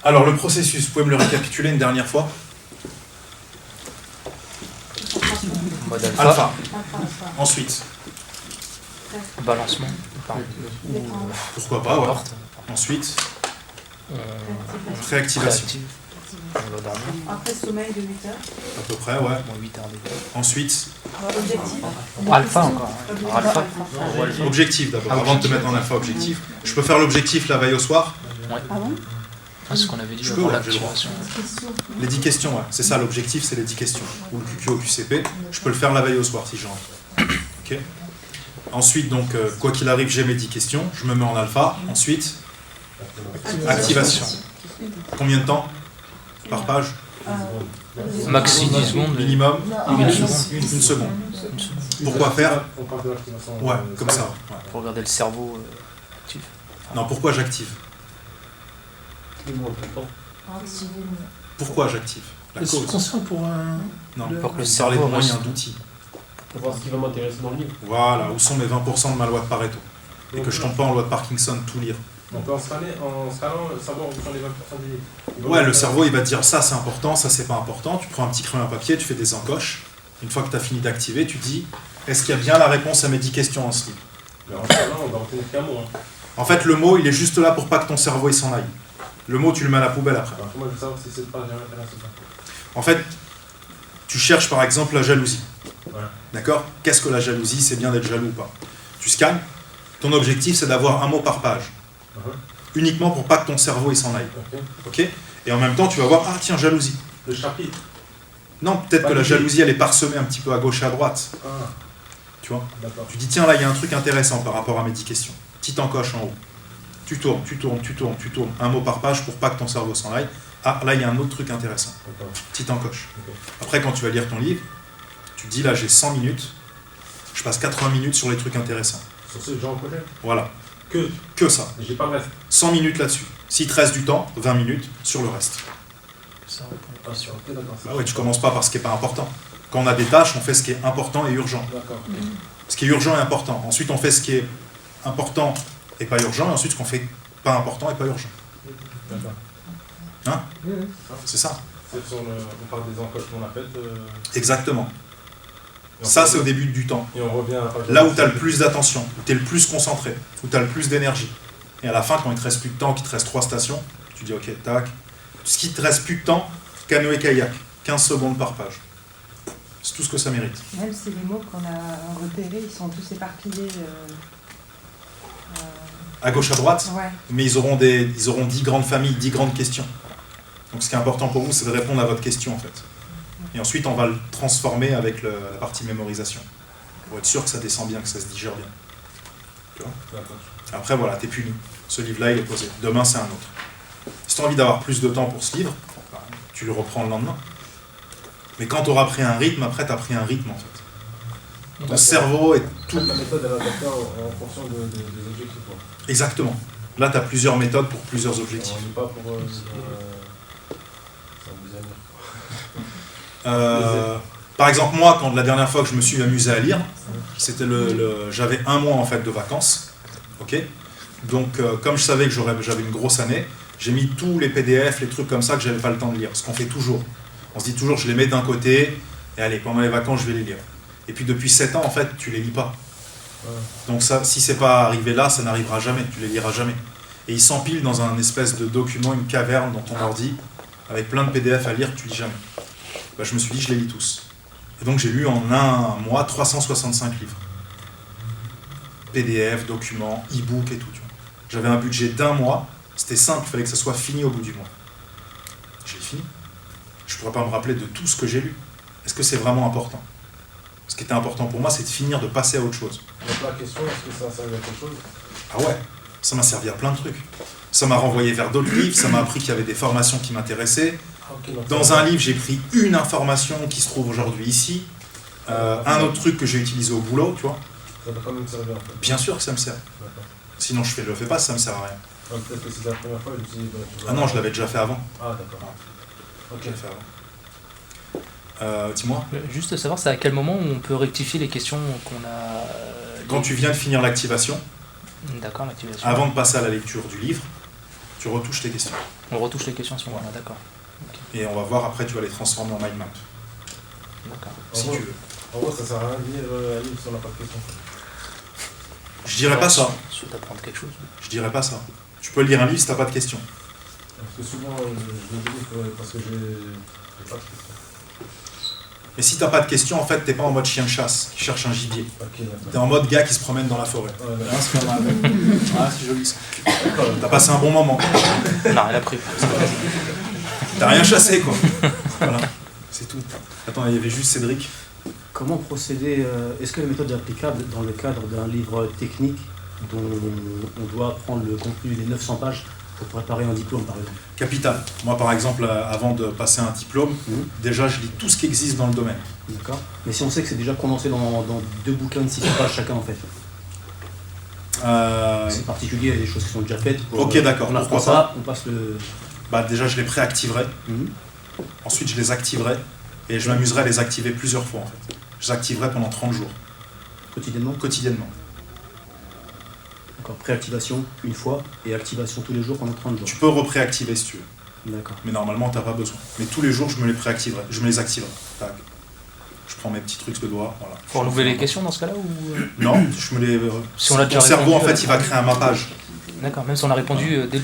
Alors, le processus, vous pouvez me le récapituler une dernière fois? Mode alpha. Alpha. Ensuite, Balancement. pourquoi pas, ouais. Porte. Ensuite, On réactivation. réactive. On va dormir. Après sommeil de 8 heures. À peu près, ouais. Bon, 8 heures d'éveil. Ensuite, Objectif. Alpha encore. Alpha. objectif d'abord, Ah, avant de te objectif. mettre en alpha objectif. Je peux faire l'objectif la veille au soir? Ouais. Ah bon? C'est ce qu'on avait dit Je avant peux, ouais, j'ai le l'activation. Les 10 questions, ouais. C'est ça l'objectif, c'est les 10 questions. Ou le QQ au QCP. Je peux le faire la veille au soir si j'ai envie. Ok. Ensuite, donc, quoi qu'il arrive, j'ai mes 10 questions. Je me mets en alpha. Ensuite, activation. Combien de temps par page? Maxi 10 secondes. Minimum Une seconde. une seconde. Pourquoi faire? On parle de l'activation. Ouais, comme ça. Ouais. Pour regarder le cerveau actif. Non, pourquoi j'active? Pourquoi j'active? La Le cause. subconscient pour un... Non, Pour que le vous cerveau parlez de moyens, reste- d'outils. Pour voir ce qui va m'intéresser dans le livre. Voilà, où sont mes 20% de ma loi de Pareto? Et que je tombe pas en loi de Parkinson, tout lire. Donc en scanant, le cerveau, on prend les 20% des livres. Ouais, le cerveau, il va te dire ça c'est important, ça c'est pas important. Tu prends un petit crayon à papier, tu fais des encoches. Une fois que tu as fini d'activer, tu dis est-ce qu'il y a bien la réponse à mes 10 questions dans ce livre? Mais en scanant, on va retenir qu'un mot. Hein. En fait, le mot, il est juste là pour pas que ton cerveau il s'en aille. Le mot, tu le mets à la poubelle après. Alors, moi, je veux savoir si cette page m'intéresse ou pas. En fait, tu cherches par exemple la jalousie. Voilà. D'accord? Qu'est-ce que la jalousie? C'est bien d'être jaloux ou pas? Tu scannes. Ton objectif, c'est d'avoir un mot par page. Uniquement pour pas que ton cerveau il s'en aille. Ok. Ok? Et en même temps, tu vas voir, ah tiens, jalousie. Le chapitre. Non, peut-être Pas que la l'idée. jalousie, elle est parsemée un petit peu à gauche et à droite. Ah, Tu vois? d'accord. Tu dis, tiens, là, il y a un truc intéressant par rapport à mes 10 questions. Petite encoche en haut. Tu tournes, tu tournes, tu tournes, tu tournes. Un mot par page pour pas que ton cerveau s'en aille. Ah, là, il y a un autre truc intéressant. D'accord. Petite encoche. Ok. Après, quand tu vas lire ton livre, tu te dis, là, j'ai 100 minutes. Je passe 80 minutes sur les trucs intéressants. Sur ce genre de projet. Voilà. Que. Que ça. J'ai pas le reste. 100 minutes là-dessus. S'il te reste du temps, 20 minutes sur le reste. Ça répond aux Ah, questions. ok, d'accord. Bah ouais, tu commences pas par ce qui est pas important. Quand on a des tâches, on fait ce qui est important et urgent. D'accord. Ce qui est urgent et important. Ensuite, on fait ce qui est important et pas urgent. Et ensuite, ce qu'on fait pas important et pas urgent. D'accord. Hein? Oui. C'est ça. C'est sur le. On parle des encoches qu'on a faites. Exactement. Et on Ça, parle- c'est au début du temps. Et on revient à la page. Là où tu as le plus d'attention, où tu es le plus concentré, où tu as le plus d'énergie. Et à la fin, quand il te reste plus de temps, qu'il te reste 3 stations, tu dis ok, tac. Ce qui te reste plus de temps, canoë kayak, 15 secondes par page. C'est tout ce que ça mérite. Même si les mots qu'on a repérés, ils sont tous éparpillés. À gauche, à droite, Ouais. mais ils auront 10 grandes familles, 10 grandes questions. Donc ce qui est important pour vous, c'est de répondre à votre question en fait. Et ensuite, on va le transformer avec la partie mémorisation. Pour être sûr que ça descend bien, que ça se digère bien. Tu vois? D'accord. Après, voilà, t'es puni. Ce livre-là, il est posé. Demain, c'est un autre. Si tu as envie d'avoir plus de temps pour ce livre, bah, tu le reprends le lendemain. Mais quand tu auras pris un rythme, après, tu as pris un rythme, en fait. Ton cerveau est tout... La méthode, elle va adapter en fonction des objectifs. Quoi. Exactement. Là, tu as plusieurs méthodes pour plusieurs objectifs. On n'est pas pour. Ça vous Par exemple, moi, quand la dernière fois que je me suis amusé à lire, c'était j'avais un mois, en fait, de vacances. Ok. Donc, comme je savais que j'avais une grosse année, j'ai mis tous les PDF, les trucs comme ça que j'avais pas le temps de lire. Ce qu'on fait toujours. On se dit toujours, je les mets d'un côté, et allez, pendant les vacances, je vais les lire. Et puis depuis 7 ans, en fait, tu les lis pas. Donc ça, si c'est pas arrivé là, ça n'arrivera jamais, tu les liras jamais. Et ils s'empilent dans un espèce de document, une caverne dans ton ordi, avec plein de PDF à lire que tu lis jamais. Bah, je me suis dit, je les lis tous. Et donc j'ai lu en un mois 365 livres. PDF, documents, e-book et tout. Tu vois. J'avais un budget d'un mois, c'était simple, il fallait que ça soit fini au bout du mois. J'ai fini. Je ne pourrais pas me rappeler de tout ce que j'ai lu. Est-ce que c'est vraiment important? Ce qui était important pour moi, c'est de finir, de passer à autre chose. Donc la question, est-ce que ça a servi à quelque chose? Ah ouais, ça m'a servi à plein de trucs. Ça m'a renvoyé vers d'autres livres, ça m'a appris qu'il y avait des formations qui m'intéressaient. Dans un livre, j'ai pris une information qui se trouve aujourd'hui ici, un autre truc que j'ai utilisé au boulot, tu vois. Ça va quand même servir en fait. Bien sûr que ça me sert. D'accord. Sinon, je le fais pas, ça me sert à rien. Peut-être que c'est la première fois que je me suis dit, tu Ah non, je l'avais déjà fait avant. Ah d'accord. Ok. Je l'ai fait avant. Dis-moi. Juste savoir, c'est à quel moment on peut rectifier les questions qu'on a... Quand tu viens de finir l'activation, D'accord, l'activation. avant de passer à la lecture du livre, Tu retouches tes questions. On retouche les questions à ce moment-là, d'accord. Et on va voir après, tu vas les transformer en mind map. D'accord. Si tu veux. En gros, ça sert à rien de lire un livre si on n'a pas de questions. Je dirais pas ça. Soit apprendre quelque chose. Je dirais pas ça. Tu peux lire un livre si t'as pas de questions. Parce que souvent, je le dis parce que j'ai pas de questions. Mais si t'as pas de questions, en fait, t'es pas en mode chien de chasse qui cherche un gibier. Ok, d'accord. T'es en mode gars qui se promène dans la forêt. Ouais, d'accord. Hein, c'est pas mal. Ah, c'est joli ça. T'as passé un bon moment. On n'a rien appris. T'as rien chassé, quoi. Voilà. C'est tout. Attends, il y avait juste Cédric. Comment procéder est-ce que la méthode est applicable dans le cadre d'un livre technique dont on doit prendre le contenu des 900 pages pour préparer un diplôme, par exemple? Capital. Moi, par exemple, avant de passer un diplôme, déjà, je lis tout ce qui existe dans le domaine. D'accord. Mais si on sait que c'est déjà condensé dans 2 bouquins de 600 pages chacun, en fait. C'est particulier, il y a des choses qui sont déjà faites. Ok, d'accord. On apprend Pourquoi ça, on passe le... Bah, déjà, je les préactiverai. Ensuite, je les activerai. Et je m'amuserai à les activer plusieurs fois, en fait. Je les activerai pendant 30 jours. Quotidiennement? Quotidiennement. D'accord. Préactivation une fois et activation tous les jours pendant 30 jours. Tu peux repréactiver si tu veux. D'accord. Mais normalement, t'as pas besoin. Mais tous les jours, je me les préactiverai. Je me les activerai. Tac. Je prends mes petits trucs de doigts. Voilà. Faut renouveler les questions dans ce cas-là ou... Non, je me les. Si on l'a déjà Ton cerveau, en répondu, fait, il va créer un mappage. D'accord, même si on a répondu dès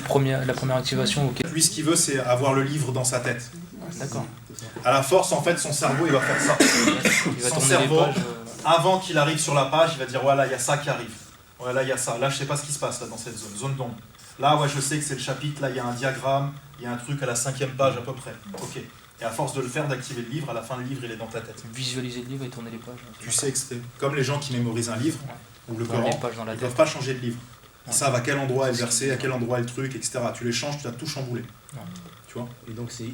la première activation. Ok. Lui, ce qu'il veut, c'est avoir le livre dans sa tête. D'accord. À la force, en fait, son cerveau, il va faire ça. Il va Son tourner cerveau, les pages. avant qu'il arrive sur la page, il va dire voilà, il y a ça qui arrive. Ouais, là, il y a ça. Là, je sais pas ce qui se passe là, dans cette zone d'ombre. Là, ouais, je sais que c'est le chapitre. Là, il y a un diagramme. Il y a un truc à la 5e page à peu près. Ok. Et à force de le faire, d'activer le livre, à la fin, le livre, il est dans ta tête. Visualiser le livre et tourner les pages. Tu sais que c'est comme les gens qui mémorisent un livre ou le Tourner les Coran. pages dans la Ils ne tête. peuvent pas changer de livre. Ils Ouais. savent à quel endroit est le verset, à quel endroit est le truc, etc. Tu les changes, tu as tout chamboulé. Ouais. Tu vois? Et donc c'est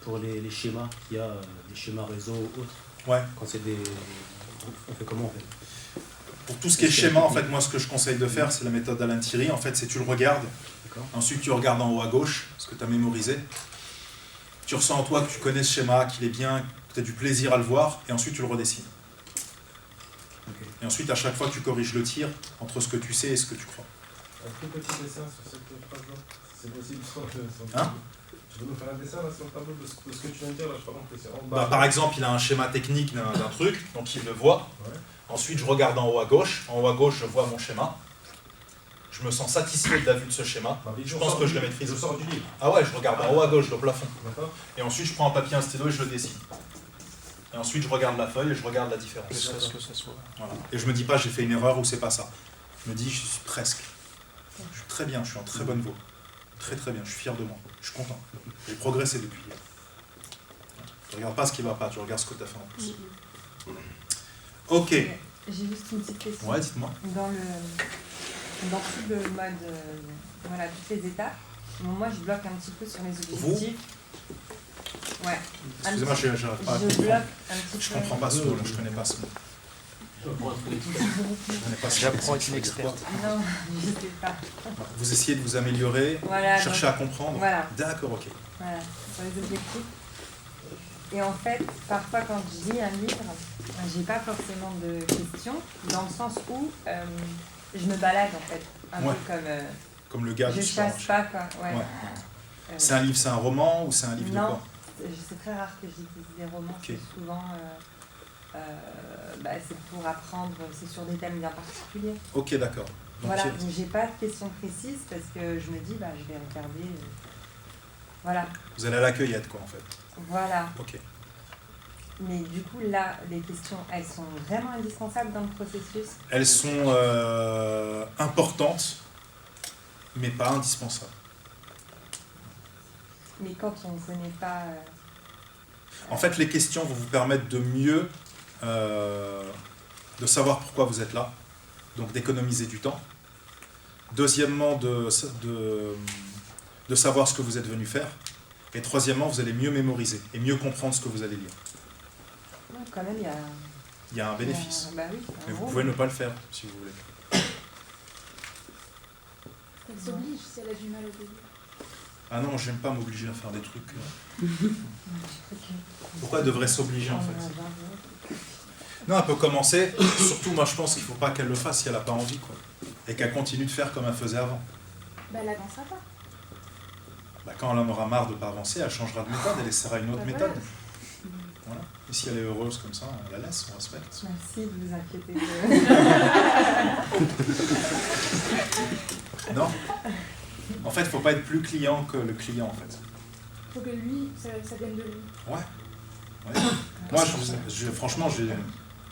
pour les schémas qu'il y a, des schémas réseau ou autres, Ouais. quand c'est des... On fait comment en fait? Pour tout ce qui est schéma, en fait, moi, ce que je conseille de faire, c'est la méthode d'Alain Thierry. En fait, c'est tu le regardes. D'accord. Ensuite, tu regardes en haut à gauche, ce que tu as mémorisé. Tu ressens en toi que tu connais ce schéma, qu'il est bien, que tu as du plaisir à le voir, et ensuite tu le redessines. Ok. Et ensuite, à chaque fois, tu corriges le tir entre ce que tu sais et ce que tu crois. Un tout petit dessin sur cette page-là, c'est possible sur le Hein? Tu veux nous faire un dessin là sur le tableau de ce que tu viens de dire là, je sais pas compris, c'est en Bah, bas. par exemple, il a un schéma technique d'un truc, donc il le voit. Ouais. Ensuite, je regarde en haut à gauche. En haut à gauche, je vois mon schéma. Je me sens satisfait de la vue de ce schéma. Bah, Je pense que je le maîtrise. Je sors du livre, Ah ouais, je regarde en haut à gauche, le plafond. d'accord? Et ensuite, je prends un papier, un stylo et je le dessine. Et ensuite, je regarde la feuille et je regarde la différence. Jusqu'à ce que ça soit. Voilà. Et je me dis pas, j'ai fait une erreur ou c'est pas ça. Je me dis, je suis presque. Je suis très bien, je suis en très bonne voie. Très très bien, je suis fier de moi. Je suis content. J'ai progressé depuis hier. Tu regardes pas ce qui va pas, tu regardes ce que tu as fait en plus. Ok. J'ai juste une petite question. Ouais, dites-moi. Dans tout le mode, voilà, toutes les étapes, moi je bloque un petit peu sur les objectifs. Ouais. Excusez-moi, je n'arrive pas à Je bloque comprendre. un petit peu. Je comprends pas ce mot, je connais pas ce mot. Je connais pas ce mot. J'apprends à être une experte. Non, je sais pas. Vous essayez de vous améliorer, Voilà. chercher à comprendre. Voilà. D'accord, ok. Voilà, sur les objectifs. Et en fait, parfois quand je lis un livre, j'ai pas forcément de questions, dans le sens où je me balade en fait. Un Ouais. peu comme. Comme le gars Je du chasse supermarché. pas quoi. Ouais. Ouais. C'est un livre, c'est un roman ou c'est un livre de Non, quoi? c'est très rare que j'utilise des romans. Ok. C'est souvent. C'est pour apprendre, c'est sur des thèmes bien particuliers. Ok, d'accord. Donc, Voilà, donc j'ai pas de questions précises parce que je me dis, je vais regarder. Voilà, vous allez à la cueillette, quoi, en fait. voilà. Ok. Mais du coup, là, les questions, elles sont vraiment indispensables dans le processus. Elles sont importantes, mais pas indispensables. Mais quand on ne connaît pas. En fait, les questions vont vous permettre de mieux de savoir pourquoi vous êtes là, donc d'économiser du temps. Deuxièmement, de savoir ce que vous êtes venu faire. Et troisièmement, vous allez mieux mémoriser et mieux comprendre ce que vous allez lire. Ouais, quand même, il y a. Il y a un bénéfice. Bah oui, Mais en vous gros. pouvez ne pas le faire, si vous voulez. Elle s'oblige si elle a du mal au début. Ah non, j'aime pas m'obliger à faire des trucs. Pourquoi elle devrait s'obliger, en fait? Non, elle peut commencer. Surtout, moi, je pense qu'il ne faut pas qu'elle le fasse si elle n'a pas envie, quoi. Et qu'elle continue de faire comme elle faisait avant. Bah elle avancera pas. Bah, quand elle en aura marre de ne pas avancer, elle changera de méthode, elle essaiera une autre méthode. Voilà. Et si elle est heureuse comme ça, on la laisse, on respecte. Merci de vous inquiéter. Non. En fait, il ne faut pas être plus client que le client, en fait. Faut que lui, ça vienne de lui. Ouais. Moi, franchement, j'ai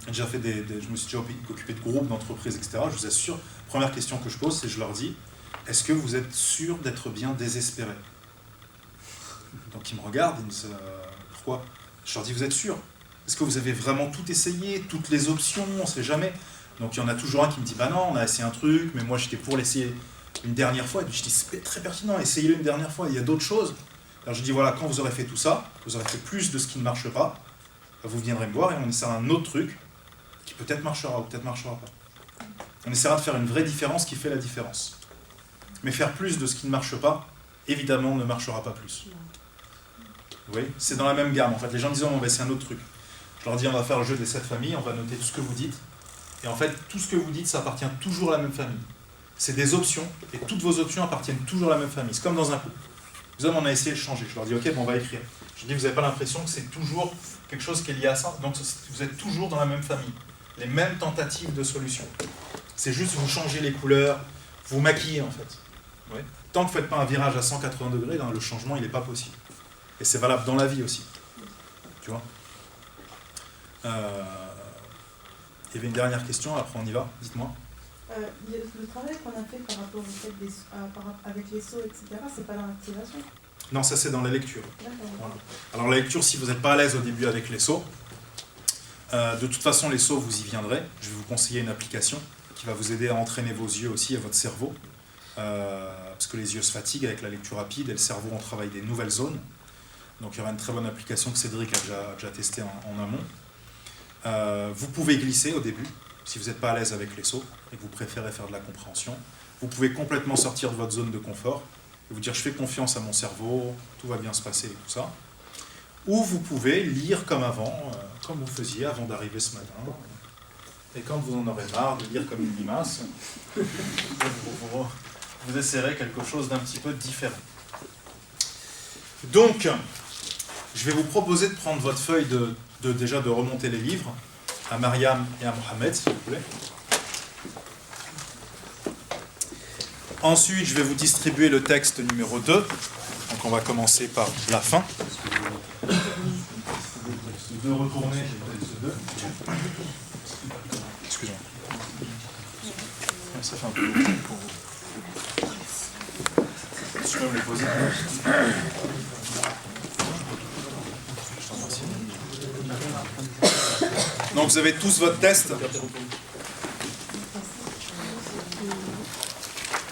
déjà fait je me suis déjà occupé de groupes, d'entreprises, etc. Je vous assure, première question que je pose, c'est je leur dis, est-ce que vous êtes sûr d'être bien désespéré? Donc ils me regardent, ils me disent, pourquoi? Je leur dis, vous êtes sûr? Est-ce que vous avez vraiment tout essayé, toutes les options, on ne sait jamais? Donc il y en a toujours un qui me dit, bah non, on a essayé un truc, mais moi j'étais pour l'essayer une dernière fois. Et puis je dis, c'est très pertinent, essayez-le une dernière fois, il y a d'autres choses. Alors je dis, voilà, quand vous aurez fait tout ça, vous aurez fait plus de ce qui ne marche pas, vous viendrez me voir et on essaiera un autre truc qui peut-être marchera ou peut-être marchera pas. On essaiera de faire une vraie différence qui fait la différence. Mais faire plus de ce qui ne marche pas, évidemment, ne marchera pas plus. Vous voyez, c'est dans la même gamme. En fait, les gens disent, on va essayer un autre truc. Je leur dis, on va faire le jeu des 7 familles, on va noter tout ce que vous dites. Et en fait, tout ce que vous dites, ça appartient toujours à la même famille. C'est des options, et toutes vos options appartiennent toujours à la même famille. C'est comme dans un couple. Les hommes, on a essayé de changer. Je leur dis, ok, bon, on va écrire. Je dis, vous n'avez pas l'impression que c'est toujours quelque chose qui est lié à ça? Donc, vous êtes toujours dans la même famille. Les mêmes tentatives de solutions. C'est juste vous changez les couleurs, vous maquillez, en fait. Ouais. Tant que vous ne faites pas un virage à 180 degrés, là, le changement, il n'est pas possible. Et c'est valable dans la vie aussi. Tu vois? Il y avait une dernière question, après on y va. Dites-moi. Le travail qu'on a fait par rapport au fait avec les sauts, etc., c'est pas dans l'activation? Non, ça c'est dans la lecture. D'accord. Voilà. Alors la lecture, si vous n'êtes pas à l'aise au début avec les sauts, de toute façon les sauts, vous y viendrez. Je vais vous conseiller une application qui va vous aider à entraîner vos yeux aussi et votre cerveau. Parce que les yeux se fatiguent avec la lecture rapide et le cerveau, on travaille des nouvelles zones. Donc il y aura une très bonne application que Cédric a déjà testée en amont. Vous pouvez glisser au début, si vous n'êtes pas à l'aise avec les sauts et que vous préférez faire de la compréhension. Vous pouvez complètement sortir de votre zone de confort et vous dire je fais confiance à mon cerveau, tout va bien se passer et tout ça. Ou vous pouvez lire comme avant, comme vous faisiez avant d'arriver ce matin. Et quand vous en aurez marre de lire comme une limace, vous essaierez quelque chose d'un petit peu différent. Donc, je vais vous proposer de prendre votre feuille, déjà de remonter les livres à Mariam et à Mohamed, s'il vous plaît. Ensuite, je vais vous distribuer le texte numéro 2. Donc, on va commencer par la fin. De retourner ce 2. Excusez-moi. Ça fait un peu beaucoup pour vous. Je peux me les poser. Donc vous avez tous votre test.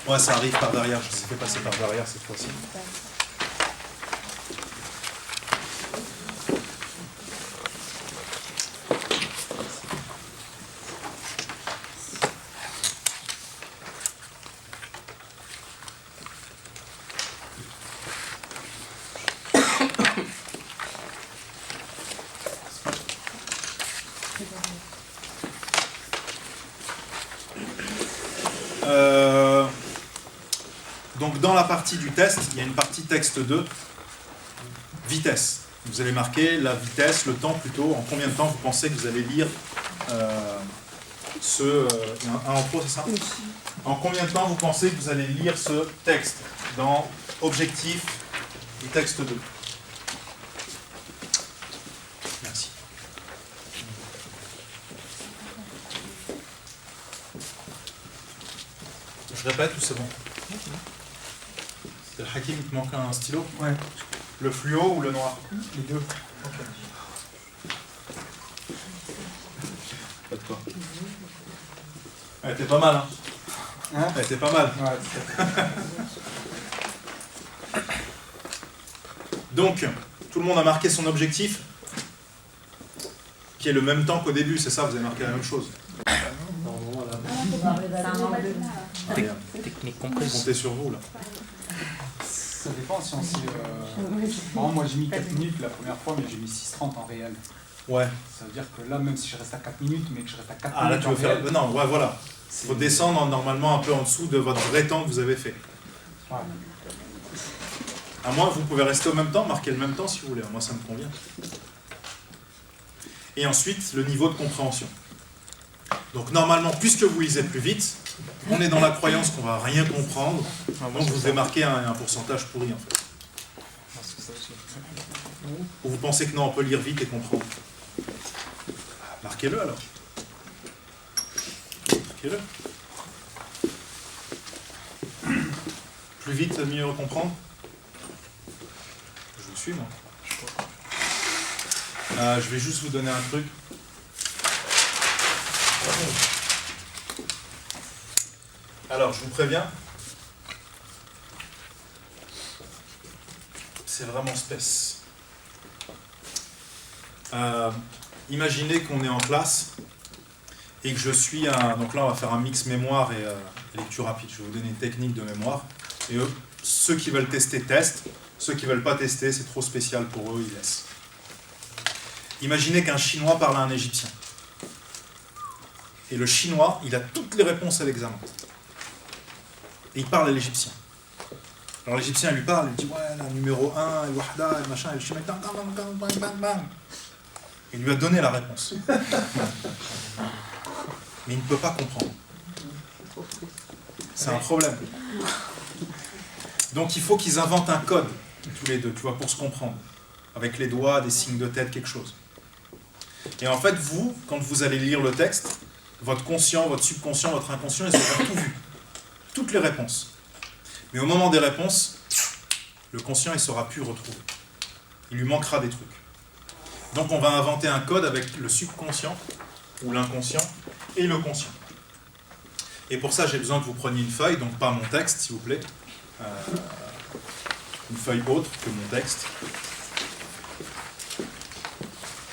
Ouais, ça arrive par derrière. Je sais fait passer par derrière cette fois-ci. Donc dans la partie du test, il y a une partie texte 2, vitesse. Vous allez marquer la vitesse, le temps plutôt, en combien de temps vous pensez que vous allez lire un en pro, c'est ça? En combien de temps vous pensez que vous allez lire ce texte dans objectif du texte 2? Merci. Je répète ou c'est bon? Le Hakim, il te manque un stylo? Ouais. Le fluo ou le noir? Les deux. Ok. Pas de quoi. Elle était pas mal, hein? Elle était pas mal. Ouais, Donc, tout le monde a marqué son objectif, qui est le même temps qu'au début, c'est ça? Vous avez marqué la même chose? Technique comprise. Comptez sur vous, là. ça dépend si on s'y... Par exemple, moi j'ai mis 4 minutes la première fois, mais j'ai mis 6,30 en réel. Ouais. Ça veut dire que là, même si je reste à 4 minutes, mais que je reste à 4 minutes. Ah, là, tu veux faire. réel, Non, ouais, voilà. Il faut descendre normalement un peu en dessous de votre vrai temps que vous avez fait. Ouais. À moins, vous pouvez rester au même temps, marquer le même temps si vous voulez. Moi, ça me convient. Et ensuite, le niveau de compréhension. Donc normalement, puisque vous lisez plus vite, on est dans la croyance qu'on va rien comprendre, donc vous devez marquer un pourcentage pourri en fait. Ou vous pensez que non, on peut lire vite et comprendre. Marquez-le alors. Marquez-le. Plus vite, mieux comprendre. Je vous suis moi. Je vais juste vous donner un truc. Alors, je vous préviens, c'est vraiment space. Imaginez qu'on est en classe et que je suis un... Donc là, on va faire un mix mémoire et lecture rapide. Je vais vous donner une technique de mémoire. Et ceux qui veulent tester, testent. Ceux qui ne veulent pas tester, c'est trop spécial pour eux, ils laissent. Imaginez qu'un Chinois parle à un Égyptien. Et le Chinois, il a toutes les réponses à l'examen. Et il parle à l'Égyptien. Alors l'Égyptien lui parle, il dit ouais, la numéro 1, et wahda, et machin, et le Chinois, il lui a donné la réponse. Mais il ne peut pas comprendre. C'est un problème. Donc il faut qu'ils inventent un code, tous les deux, tu vois, pour se comprendre. Avec les doigts, des signes de tête, quelque chose. Et en fait, vous, quand vous allez lire le texte, votre conscient, votre subconscient, votre inconscient, ils auront tout vu. Toutes les réponses. Mais au moment des réponses, le conscient, il ne saura plus retrouver. Il lui manquera des trucs. Donc on va inventer un code avec le subconscient, ou l'inconscient, et le conscient. Et pour ça, j'ai besoin que vous preniez une feuille, donc pas mon texte, s'il vous plaît. Une feuille autre que mon texte.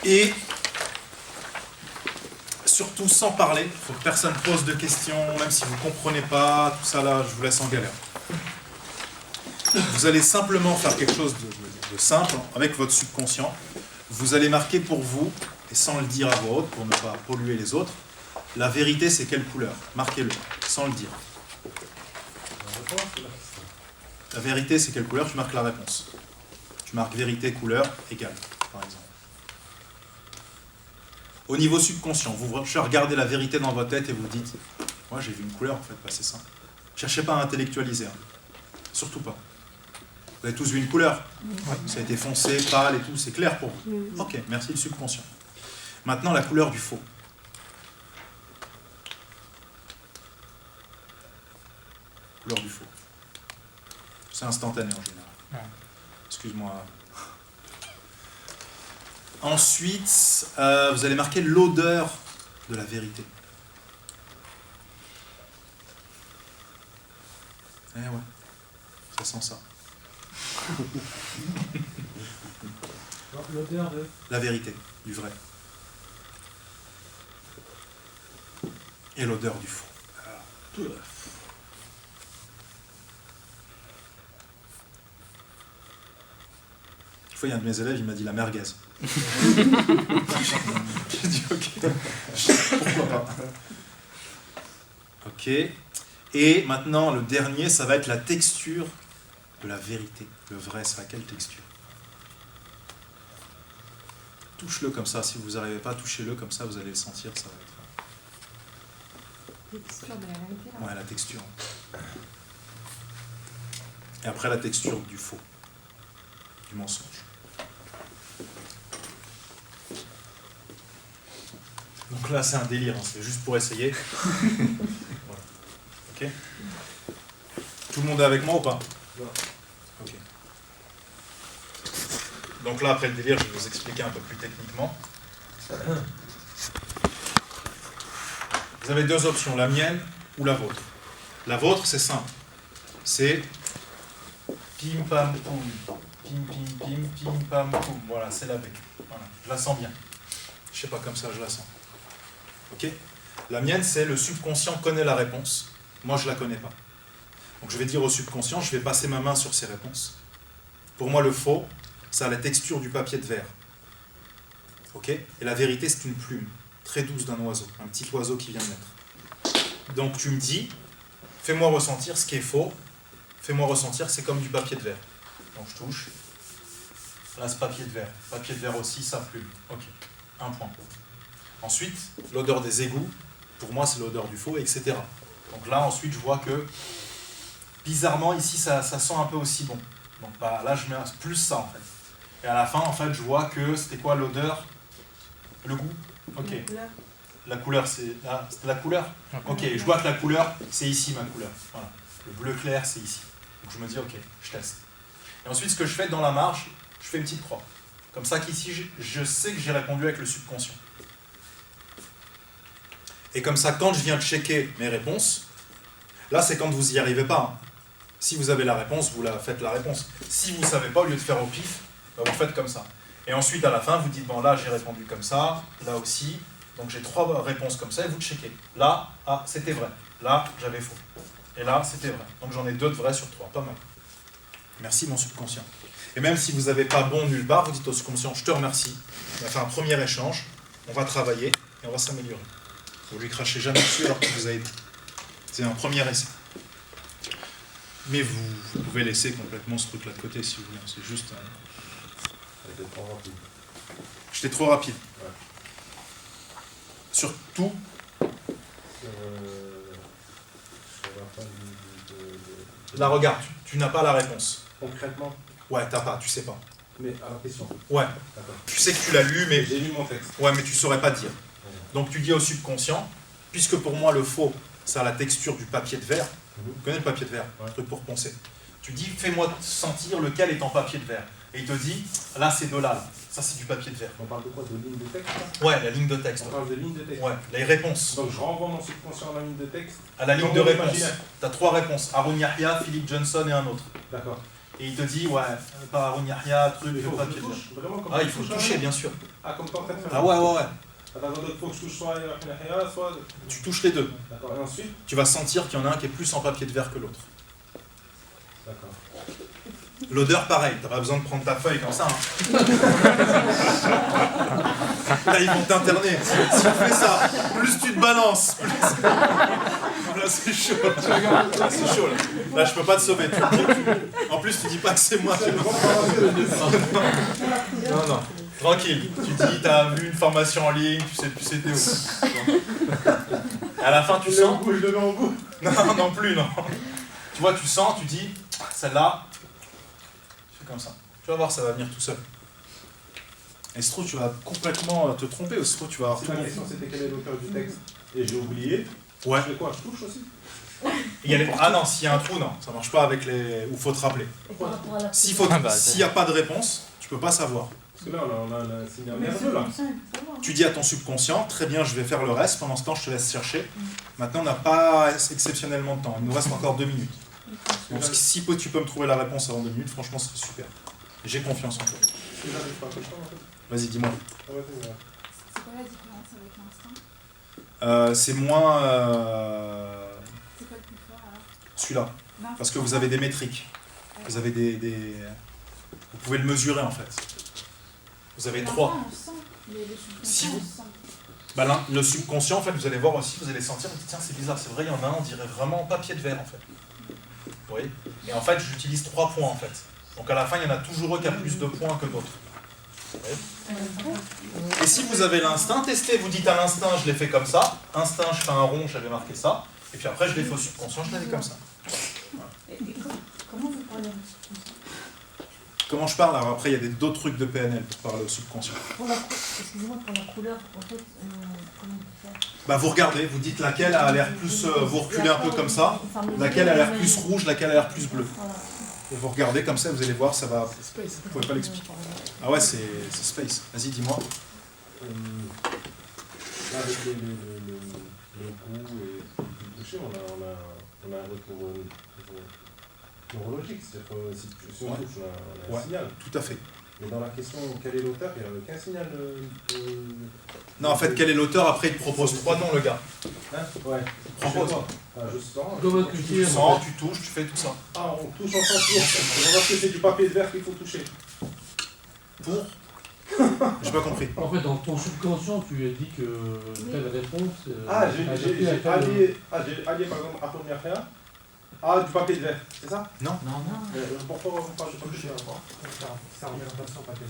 Et surtout sans parler, il faut que personne pose de questions, même si vous ne comprenez pas, tout ça là, je vous laisse en galère. Vous allez simplement faire quelque chose de simple avec votre subconscient. Vous allez marquer pour vous, et sans le dire à voix haute, pour ne pas polluer les autres, la vérité c'est quelle couleur? Marquez-le, sans le dire. La vérité c'est quelle couleur? Tu marques la réponse. Tu marques vérité, couleur, égale, par exemple. Au niveau subconscient, vous regardez la vérité dans votre tête et vous dites « Moi, j'ai vu une couleur, en fait, c'est ça. » Cherchez pas à intellectualiser. Hein. Surtout pas. Vous avez tous vu une couleur. Ça a été foncé, pâle et tout, c'est clair pour vous. Ok, merci le subconscient. Maintenant, la couleur du faux. Couleur du faux. C'est instantané en général. Excuse-moi. Ensuite, vous allez marquer l'odeur de la vérité. Eh ouais, ça sent ça. L'odeur de... La vérité, du vrai. Et l'odeur du faux. Une fois, il y a un de mes élèves, il m'a dit la merguez. J'ai dit ok, pourquoi pas. Ok, et maintenant le dernier, ça va être la texture de la vérité. Le vrai, c'est à quelle texture? Touche-le comme ça, si vous n'arrivez pas, touchez-le comme ça, vous allez le sentir, ça va être... Texture de la vérité, là. Ouais, la texture. Et après la texture du faux, du mensonge. Donc là, c'est un délire, hein, c'est juste pour essayer. Voilà. Ok. Tout le monde est avec moi ou pas? Ok. Donc là, après le délire, je vais vous expliquer un peu plus techniquement. Vous avez deux options, la mienne ou la vôtre. La vôtre, c'est simple. C'est pim pam poum, pim pim pim pim pam poum. Voilà, c'est la B. Voilà, je la sens bien. Je sais pas, comme ça, je la sens. Ok? La mienne, c'est le subconscient connaît la réponse. Moi, je la connais pas. Donc, je vais dire au subconscient, je vais passer ma main sur ces réponses. Pour moi, le faux, ça a la texture du papier de verre. Ok? Et la vérité, c'est une plume très douce d'un oiseau, un petit oiseau qui vient de naître. Donc, tu me dis, fais-moi ressentir ce qui est faux. Fais-moi ressentir, c'est comme du papier de verre. Donc je touche. Là, c'est papier de verre. Papier de verre aussi, ça plume. Ok, un point. Ensuite, l'odeur des égouts, pour moi, c'est l'odeur du faux, etc. Donc là, ensuite, je vois que, bizarrement, ici, ça sent un peu aussi bon. Donc bah, là, je mets plus ça, en fait. Et à la fin, en fait, je vois que c'était quoi l'odeur? Le goût? Ok. La couleur, c'est là, c'était la couleur? Ok, je vois que la couleur, c'est ici ma couleur. Voilà. Le bleu clair, c'est ici. Donc je me dis, ok, je teste. Et ensuite, ce que je fais dans la marge, je fais une petite croix. Comme ça qu'ici, je sais que j'ai répondu avec le subconscient. Et comme ça, quand je viens de checker mes réponses, là, c'est quand vous n'y arrivez pas. Hein. Si vous avez la réponse, vous faites la réponse. Si vous ne savez pas, au lieu de faire au pif, bah, vous faites comme ça. Et ensuite, à la fin, vous dites, bon, là, j'ai répondu comme ça, là aussi. Donc, j'ai 3 réponses comme ça, et vous checkez. Là, ah, c'était vrai. Là, j'avais faux. Et là, c'était vrai. Donc, j'en ai 2 de vrais sur 3. Pas mal. Merci, mon subconscient. Et même si vous n'avez pas bon nulle part, vous dites au subconscient, je te remercie. On a fait un premier échange, on va travailler, et on va s'améliorer. Vous ne lui crachez jamais dessus alors que vous avez dit. C'est un premier essai. Mais vous pouvez laisser complètement ce truc-là de côté si vous voulez. C'est juste... C'était trop rapide. J'étais trop rapide. Ouais. Surtout... Là, regarde, tu n'as pas la réponse. Concrètement? Ouais, t'as pas, tu sais pas. Mais à la question? Ouais. D'accord. Tu sais que tu l'as lu, mais... J'ai lu mon texte. Ouais, mais tu saurais pas dire. Donc tu dis au subconscient, puisque pour moi le faux, ça a la texture du papier de verre. Vous connaissez le papier de verre, un truc pour poncer. Tu dis, fais-moi sentir lequel est en papier de verre. Et il te dit, là c'est de là. Ça c'est du papier de verre. On parle de quoi? De ligne de texte là? Ouais, la ligne de texte. On parle de ligne de texte. Ouais, les réponses. Donc je renvoie mon subconscient à la ligne de texte. À la ligne de réponse. Tu as 3 réponses. Aaron Yahya, Philippe Johnson et un autre. D'accord. Et il te dit, ouais, pas Aaron Yahya, truc, Il faut que papier je de verre. touche, vraiment comme Ah, il je faut touche, toucher, là. bien sûr. Ah, comme tu es en train de faire. Ah ouais. Attends, donc il faut que je touche soit Yahya, soit... Tu touches les deux. D'accord, et ensuite? Tu vas sentir qu'il y en a un qui est plus en papier de verre que l'autre. D'accord. L'odeur, pareil, t'as pas besoin de prendre ta feuille comme ça. Hein. Là, ils vont t'interner. Si tu fais ça, plus tu te balances. Plus... Là, c'est chaud. Là, c'est chaud. Là, je peux pas te sauver. En plus, tu dis pas que c'est moi. Non. Tranquille. Tu dis, t'as vu une formation en ligne, tu sais plus c'était où. À la fin, tu sens. Je le mets en bout. Non plus, non. Tu vois, tu sens, tu dis, celle-là. Comme ça. Tu vas voir, ça va venir tout seul. Et se trouve, tu vas complètement te tromper, ou se trouve, tu vas avoir Si tout la le monde. question c'était quel est l'auteur du texte, et j'ai oublié, Ouais. je fais quoi? Je touche aussi? Ah non, s'il y a un trou, non. Ça marche pas avec les... Ou faut te rappeler. S'il n'y a pas de réponse, tu peux pas savoir. Parce que là, on a un signal nerveux, là. Tu dis à ton subconscient, très bien, je vais faire le reste. Pendant ce temps, je te laisse chercher. Maintenant, on n'a pas exceptionnellement de temps. Il nous reste encore 2 minutes. Donc, si tu peux me trouver la réponse avant 2 minutes, franchement, ce serait super. J'ai confiance en toi. Si j'arrive pas, que je t'en, en fait. Vas-y, dis-moi. Ah ouais, c'est vrai. C'est quoi la différence avec l'instinct? C'est moins... C'est quoi le plus fort alors? celui-là. Non, Parce que vous avez des métriques. Vous avez Vous pouvez le mesurer, en fait. Vous avez 3. On sent, mais le Si subconscient, vous- on sent. Bah, le subconscient, en fait, vous allez voir aussi, vous allez sentir, vous dites, tiens, c'est bizarre, c'est vrai, il y en a un, on dirait vraiment papier de verre, en fait. Vous voyez? Et en fait, j'utilise 3 points, en fait. Donc à la fin, il y en a toujours un qui a plus de points que d'autres. Vous voyez? Et si vous avez l'instinct, testez, vous dites à l'instinct, je l'ai fait comme ça. Instinct, je fais un rond, j'avais marqué ça. Et puis après, je l'ai fait au subconscient, je l'avais comme ça. Et comment vous parlez au subconscient? Comment je parle? Alors après, il y a d'autres trucs de PNL pour parler au subconscient. Excusez-moi, pour la couleur, en fait, comment on peut faire? Bah, vous regardez, vous dites laquelle a l'air plus... vous reculez un peu comme ça. Laquelle a l'air plus rouge, laquelle a l'air plus bleue. Et vous regardez comme ça, vous allez voir, ça va... Vous pouvez pas l'expliquer. Ah ouais, c'est space. Vas-y, dis-moi. Là, avec le goût et le toucher, on a un retour neurologique. C'est-à-dire que si on touche, on a un Ouais. signal. Tout à fait. Mais dans la question quel est l'auteur, il n'y a aucun signal Non, en fait, quel est l'auteur? Après, il te propose 3 noms, le gars. Hein? Ouais. Propose. Je sens. Tu sens, tu touches, tu fais tout ça. Ah, on touche en sens lourd. On voit que c'est du papier de verre qu'il faut toucher. Pour J'ai pas compris. En fait, dans ton subconscient, tu as dit que telle réponse. J'ai allié par exemple à première rien Ah, du papier de verre, c'est ça? Non. Pourquoi vous parlez de papier de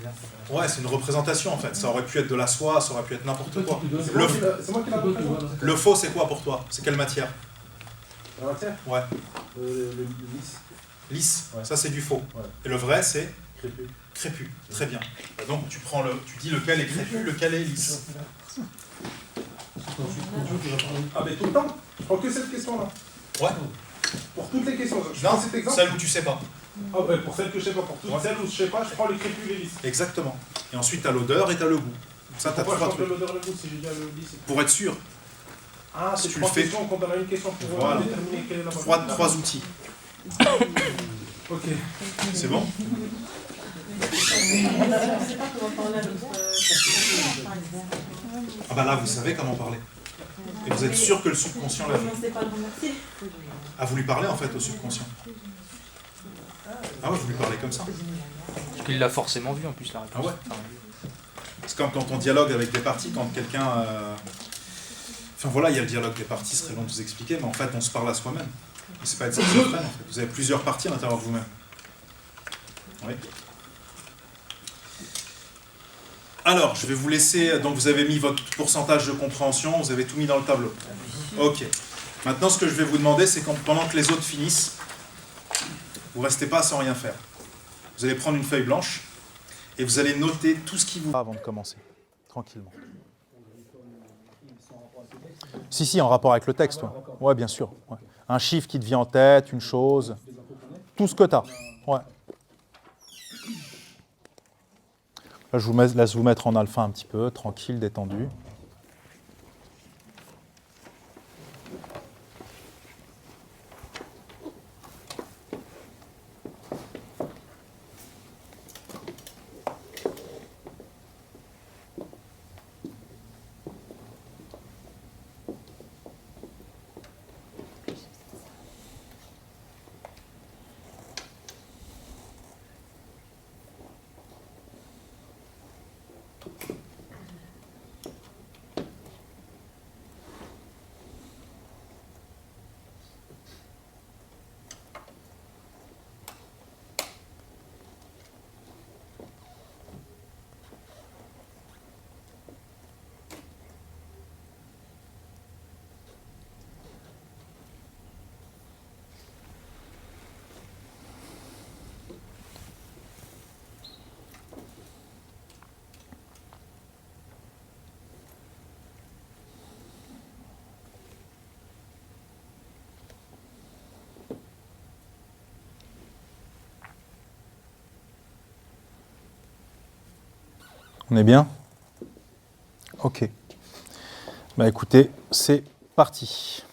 verre? Ouais, c'est une représentation en fait. Ça aurait pu être de la soie, ça aurait pu être n'importe quoi. C'est moi qui l'ai représenté. Le faux, c'est quoi pour toi? C'est quelle matière? La matière? Ouais. Le lisse. Lisse, Ouais. ça c'est du faux. Ouais. Et le vrai, c'est Crépu. crépu. Très bien. Donc tu dis lequel est crépu, lequel est lisse. Ah, mais tout le temps? Je prends que cette question-là. Ouais. Pour toutes les questions. Je Non, prends cet exemple. celle où tu sais pas. Ah, ouais, pour celles que je sais pas. Pour toutes Ouais. celles où je sais pas, je prends les crépus, les lisses. Exactement. Et ensuite, tu as l'odeur et tu as le goût. Ça, tu as Pourquoi je trois prends que trucs. l'odeur et le goût si j'ai déjà le lisse? Pour être sûr, Ah, c'est Si tu trois le fais- questions quand on a une question pour Voilà. déterminer quelle est la bonne. trois outils. Ok. C'est bon? Je sais pas comment parler à notre. Ah bah là, vous savez comment parler. Et vous êtes sûr que le subconscient l'a vu. On ne sait pas le remercier. Ah, vous lui parlez en fait au subconscient. Ah ouais, vous lui parlez comme ça. Parce qu'il l'a forcément vu en plus la réponse. Ah ouais. C'est comme quand on dialogue avec des parties, quand quelqu'un... Enfin voilà, il y a le dialogue des parties, ce serait long de vous expliquer, mais en fait, on se parle à soi-même. Et c'est pas être schizophrène, en fait. Vous avez plusieurs parties à l'intérieur de vous-même. Oui. Alors, je vais vous laisser... Donc, vous avez mis votre pourcentage de compréhension, vous avez tout mis dans le tableau. Ok. Maintenant, ce que je vais vous demander, c'est pendant que les autres finissent, vous ne restez pas sans rien faire. Vous allez prendre une feuille blanche et vous allez noter tout ce qui vous... Avant de commencer, tranquillement. Si, en rapport avec le texte, ouais. Ouais, bien sûr. Ouais. Un chiffre qui te vient en tête, une chose, tout ce que tu as. Ouais. Là, je vous laisse vous mettre en alpha un petit peu, tranquille, détendu. On est bien? Ok. Bah écoutez, c'est parti.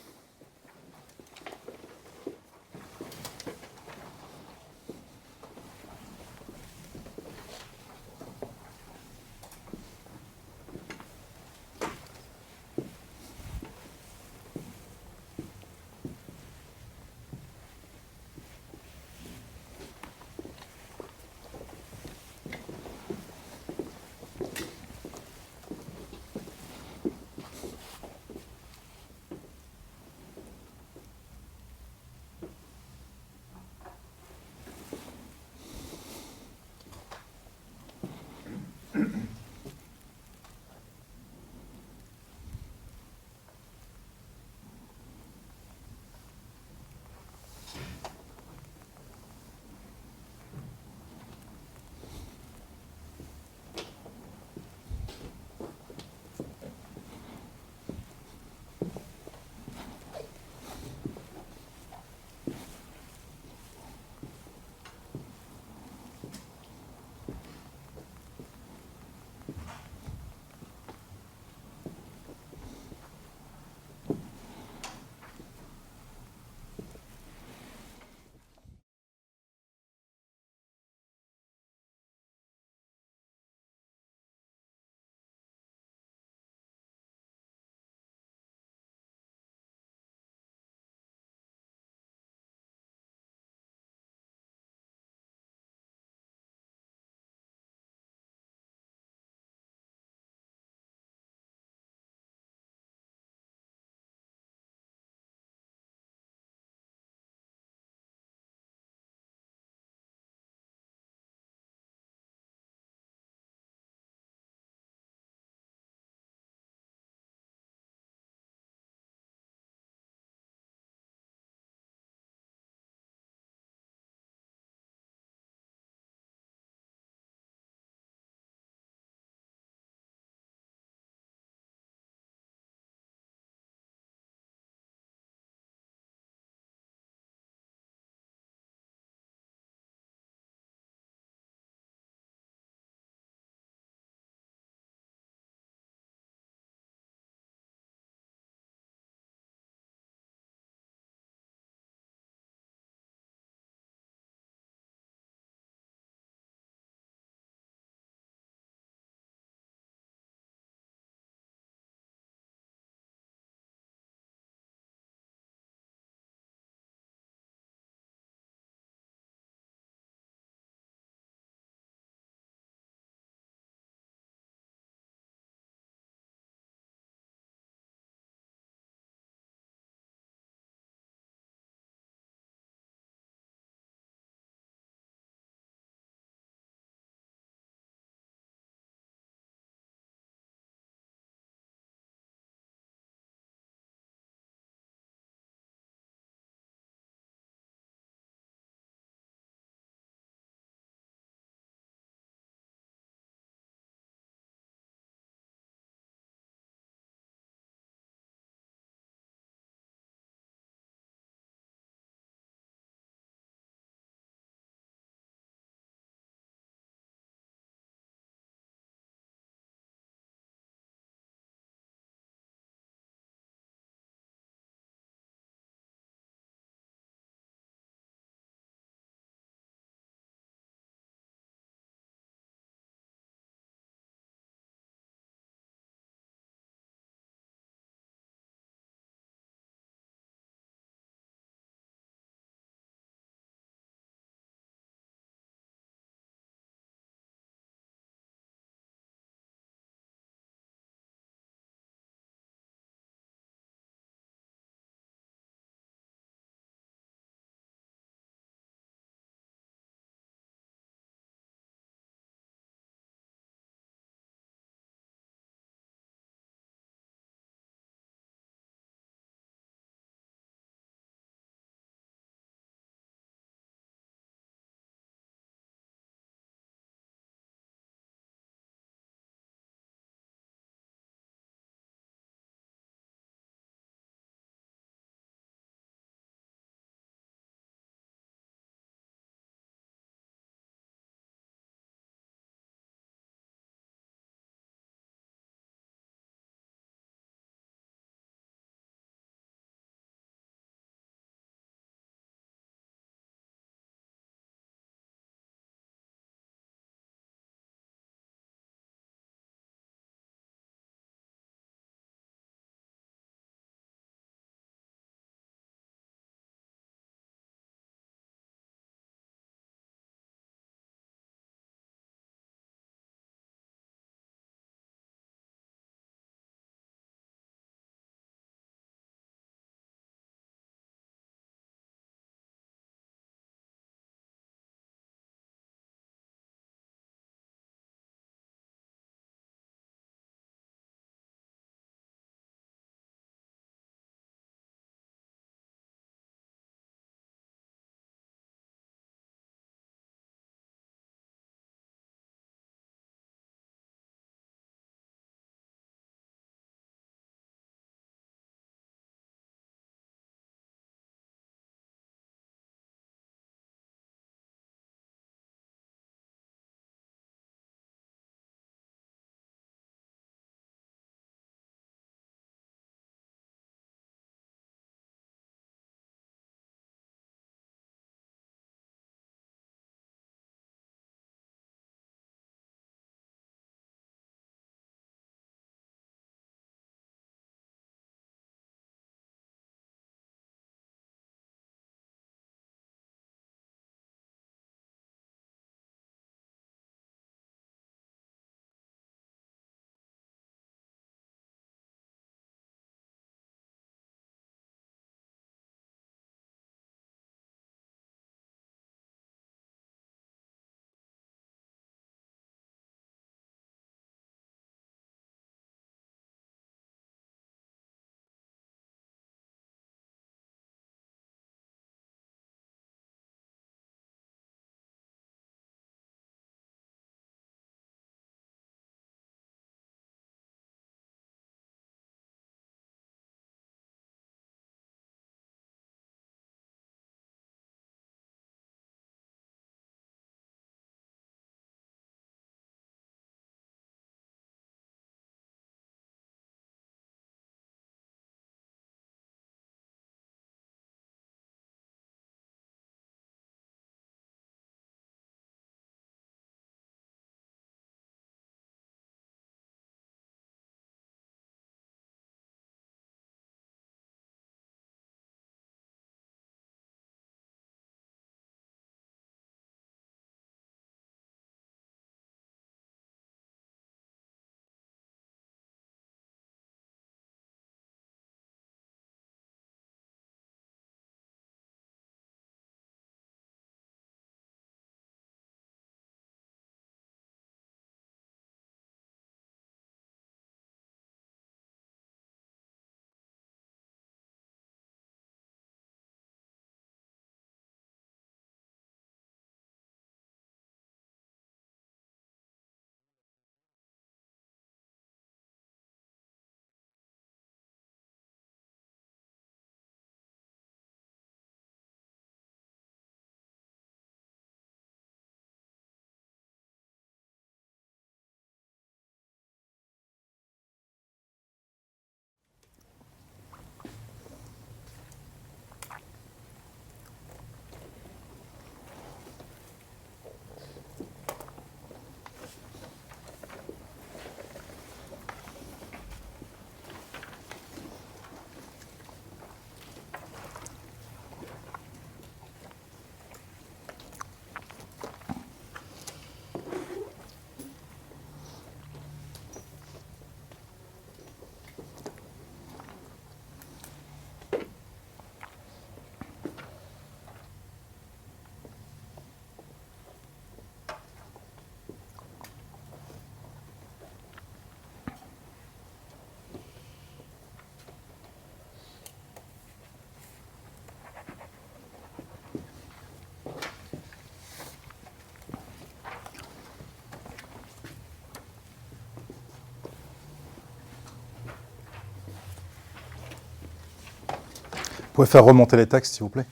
Vous pouvez faire remonter les textes, s'il vous plaît.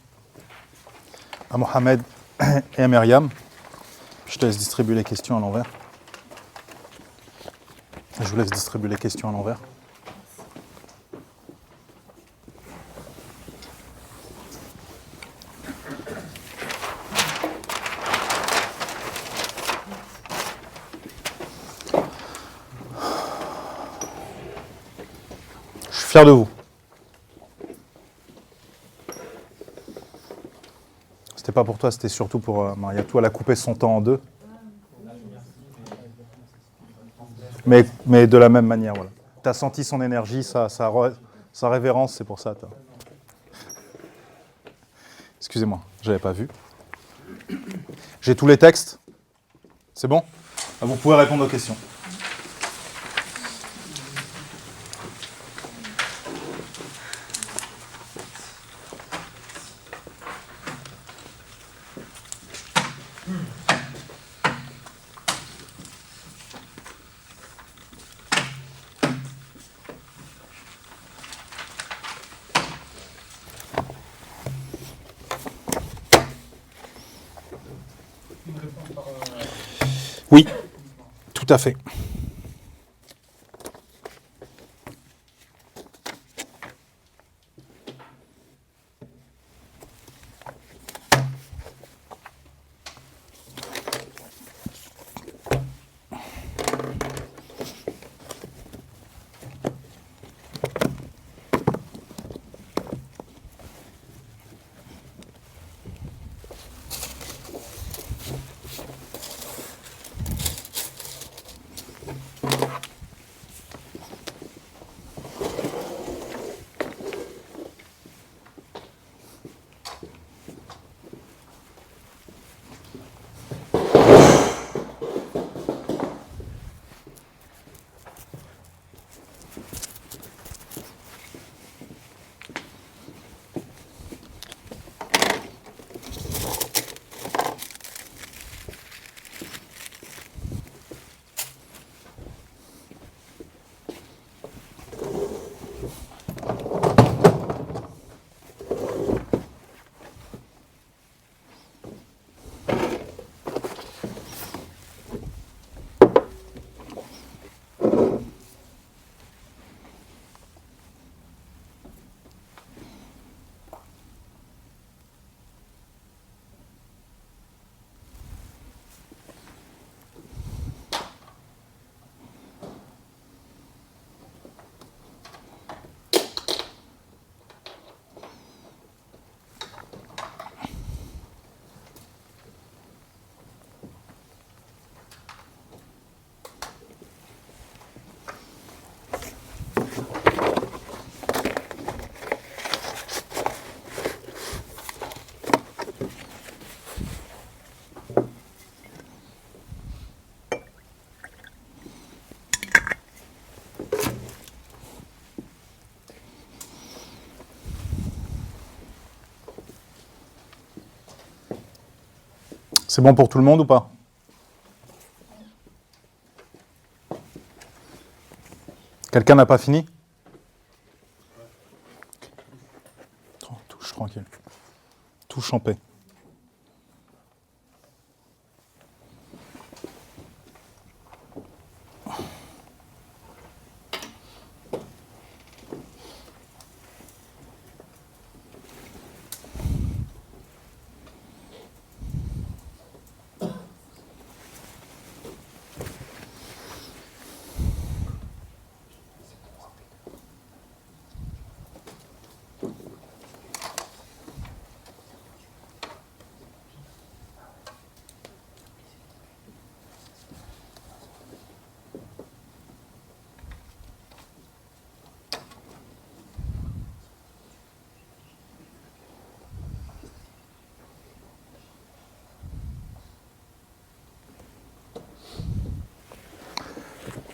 À Mohamed et à Myriam. Je te laisse distribuer les questions à l'envers. Je vous laisse distribuer les questions à l'envers. Je suis fier de vous. C'était pas pour toi, c'était surtout pour Mariatou. Elle a coupé son temps en deux. Mais de la même manière, voilà. Tu as senti son énergie, sa révérence, c'est pour ça. Excusez-moi, j'avais pas vu. J'ai tous les textes. C'est bon? Vous pouvez répondre aux questions. Oui, tout à fait. C'est bon pour tout le monde ou pas? Quelqu'un n'a pas fini? Touche tranquille. Touche en paix.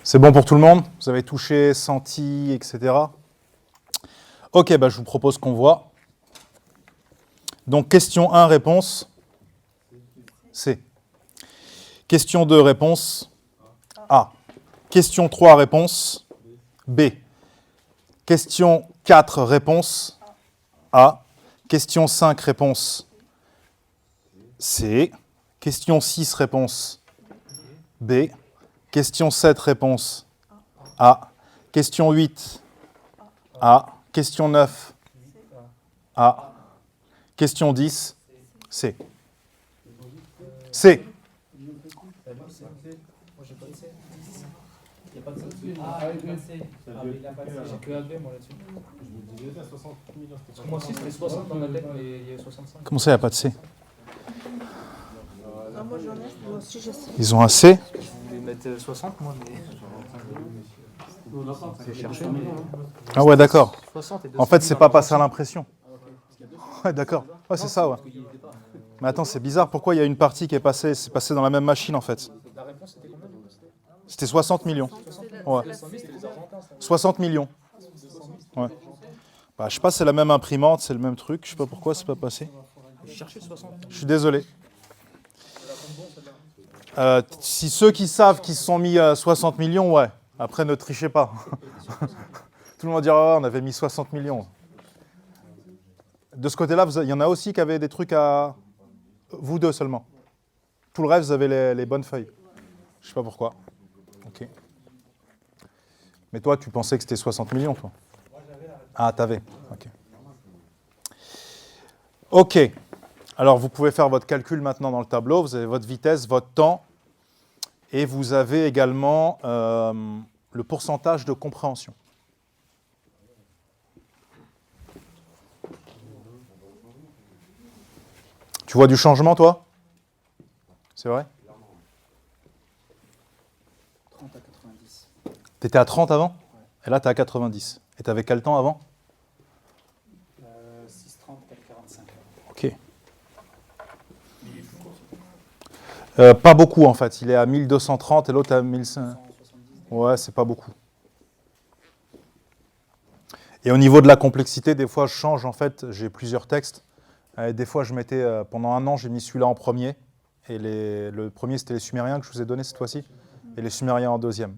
C'est bon pour tout le monde? Vous avez touché, senti, etc. Ok, bah je vous propose qu'on voit. Donc, question 1, réponse C. Question 2, réponse A. Question 3, réponse B. Question 4, réponse A. Question 5, réponse C. Question 6, réponse B. Question 7, réponse A. Question 8, A. Question 9, A. Question 10, C. C. J'ai que AB moi là-dessus. Je me disais, 60 millions, Parce que moi aussi c'était 60 dans ma tête, mais il y a 65. Comment ça, il n'y a pas de C? Non, moi j'en ai, moi aussi je sais. Ils ont un C? Je voulais mettre 60 moi, mais j'ai cherché. Ah ouais, d'accord. 60 et En fait, c'est pas passé à l'impression. Ouais, d'accord. Ouais, c'est ça, ouais. Mais attends, c'est bizarre. Pourquoi il y a une partie qui est passée? C'est passé dans la même machine, en fait. La réponse c'était combien? C'était 60 millions. Ouais. 60 millions. Ouais. Bah, je sais pas, c'est la même imprimante, c'est le même truc. Je sais pas pourquoi c'est pas passé. J'ai cherché 60. Je suis désolé. Si ceux qui savent qu'ils se sont mis 60 millions, ouais. Après, ne trichez pas. Tout le monde dira, oh, on avait mis 60 millions. De ce côté-là, il y en a aussi qui avaient des trucs à... Vous deux seulement. Tout le reste, vous avez les bonnes feuilles. Je sais pas pourquoi. Ok. Mais toi, tu pensais que c'était 60 millions, toi? Ah, t'avais. Ok. Ok. Alors, vous pouvez faire votre calcul maintenant dans le tableau. Vous avez votre vitesse, votre temps. Et vous avez également le pourcentage de compréhension. Tu vois du changement, toi? C'est vrai? 30 à 90. Tu étais à 30 avant? Et là, tu es à 90. Et tu avais quel temps avant? 6,30, 4,45. Ok. Pas beaucoup, en fait. Il est à 1230 et l'autre à 1500. Ouais, c'est pas beaucoup. Et au niveau de la complexité, des fois, je change. En fait, j'ai plusieurs textes. Des fois, je mettais, pendant un an, j'ai mis celui-là en premier. Et le premier, c'était les Sumériens que je vous ai donné cette fois-ci. Et les Sumériens en deuxième.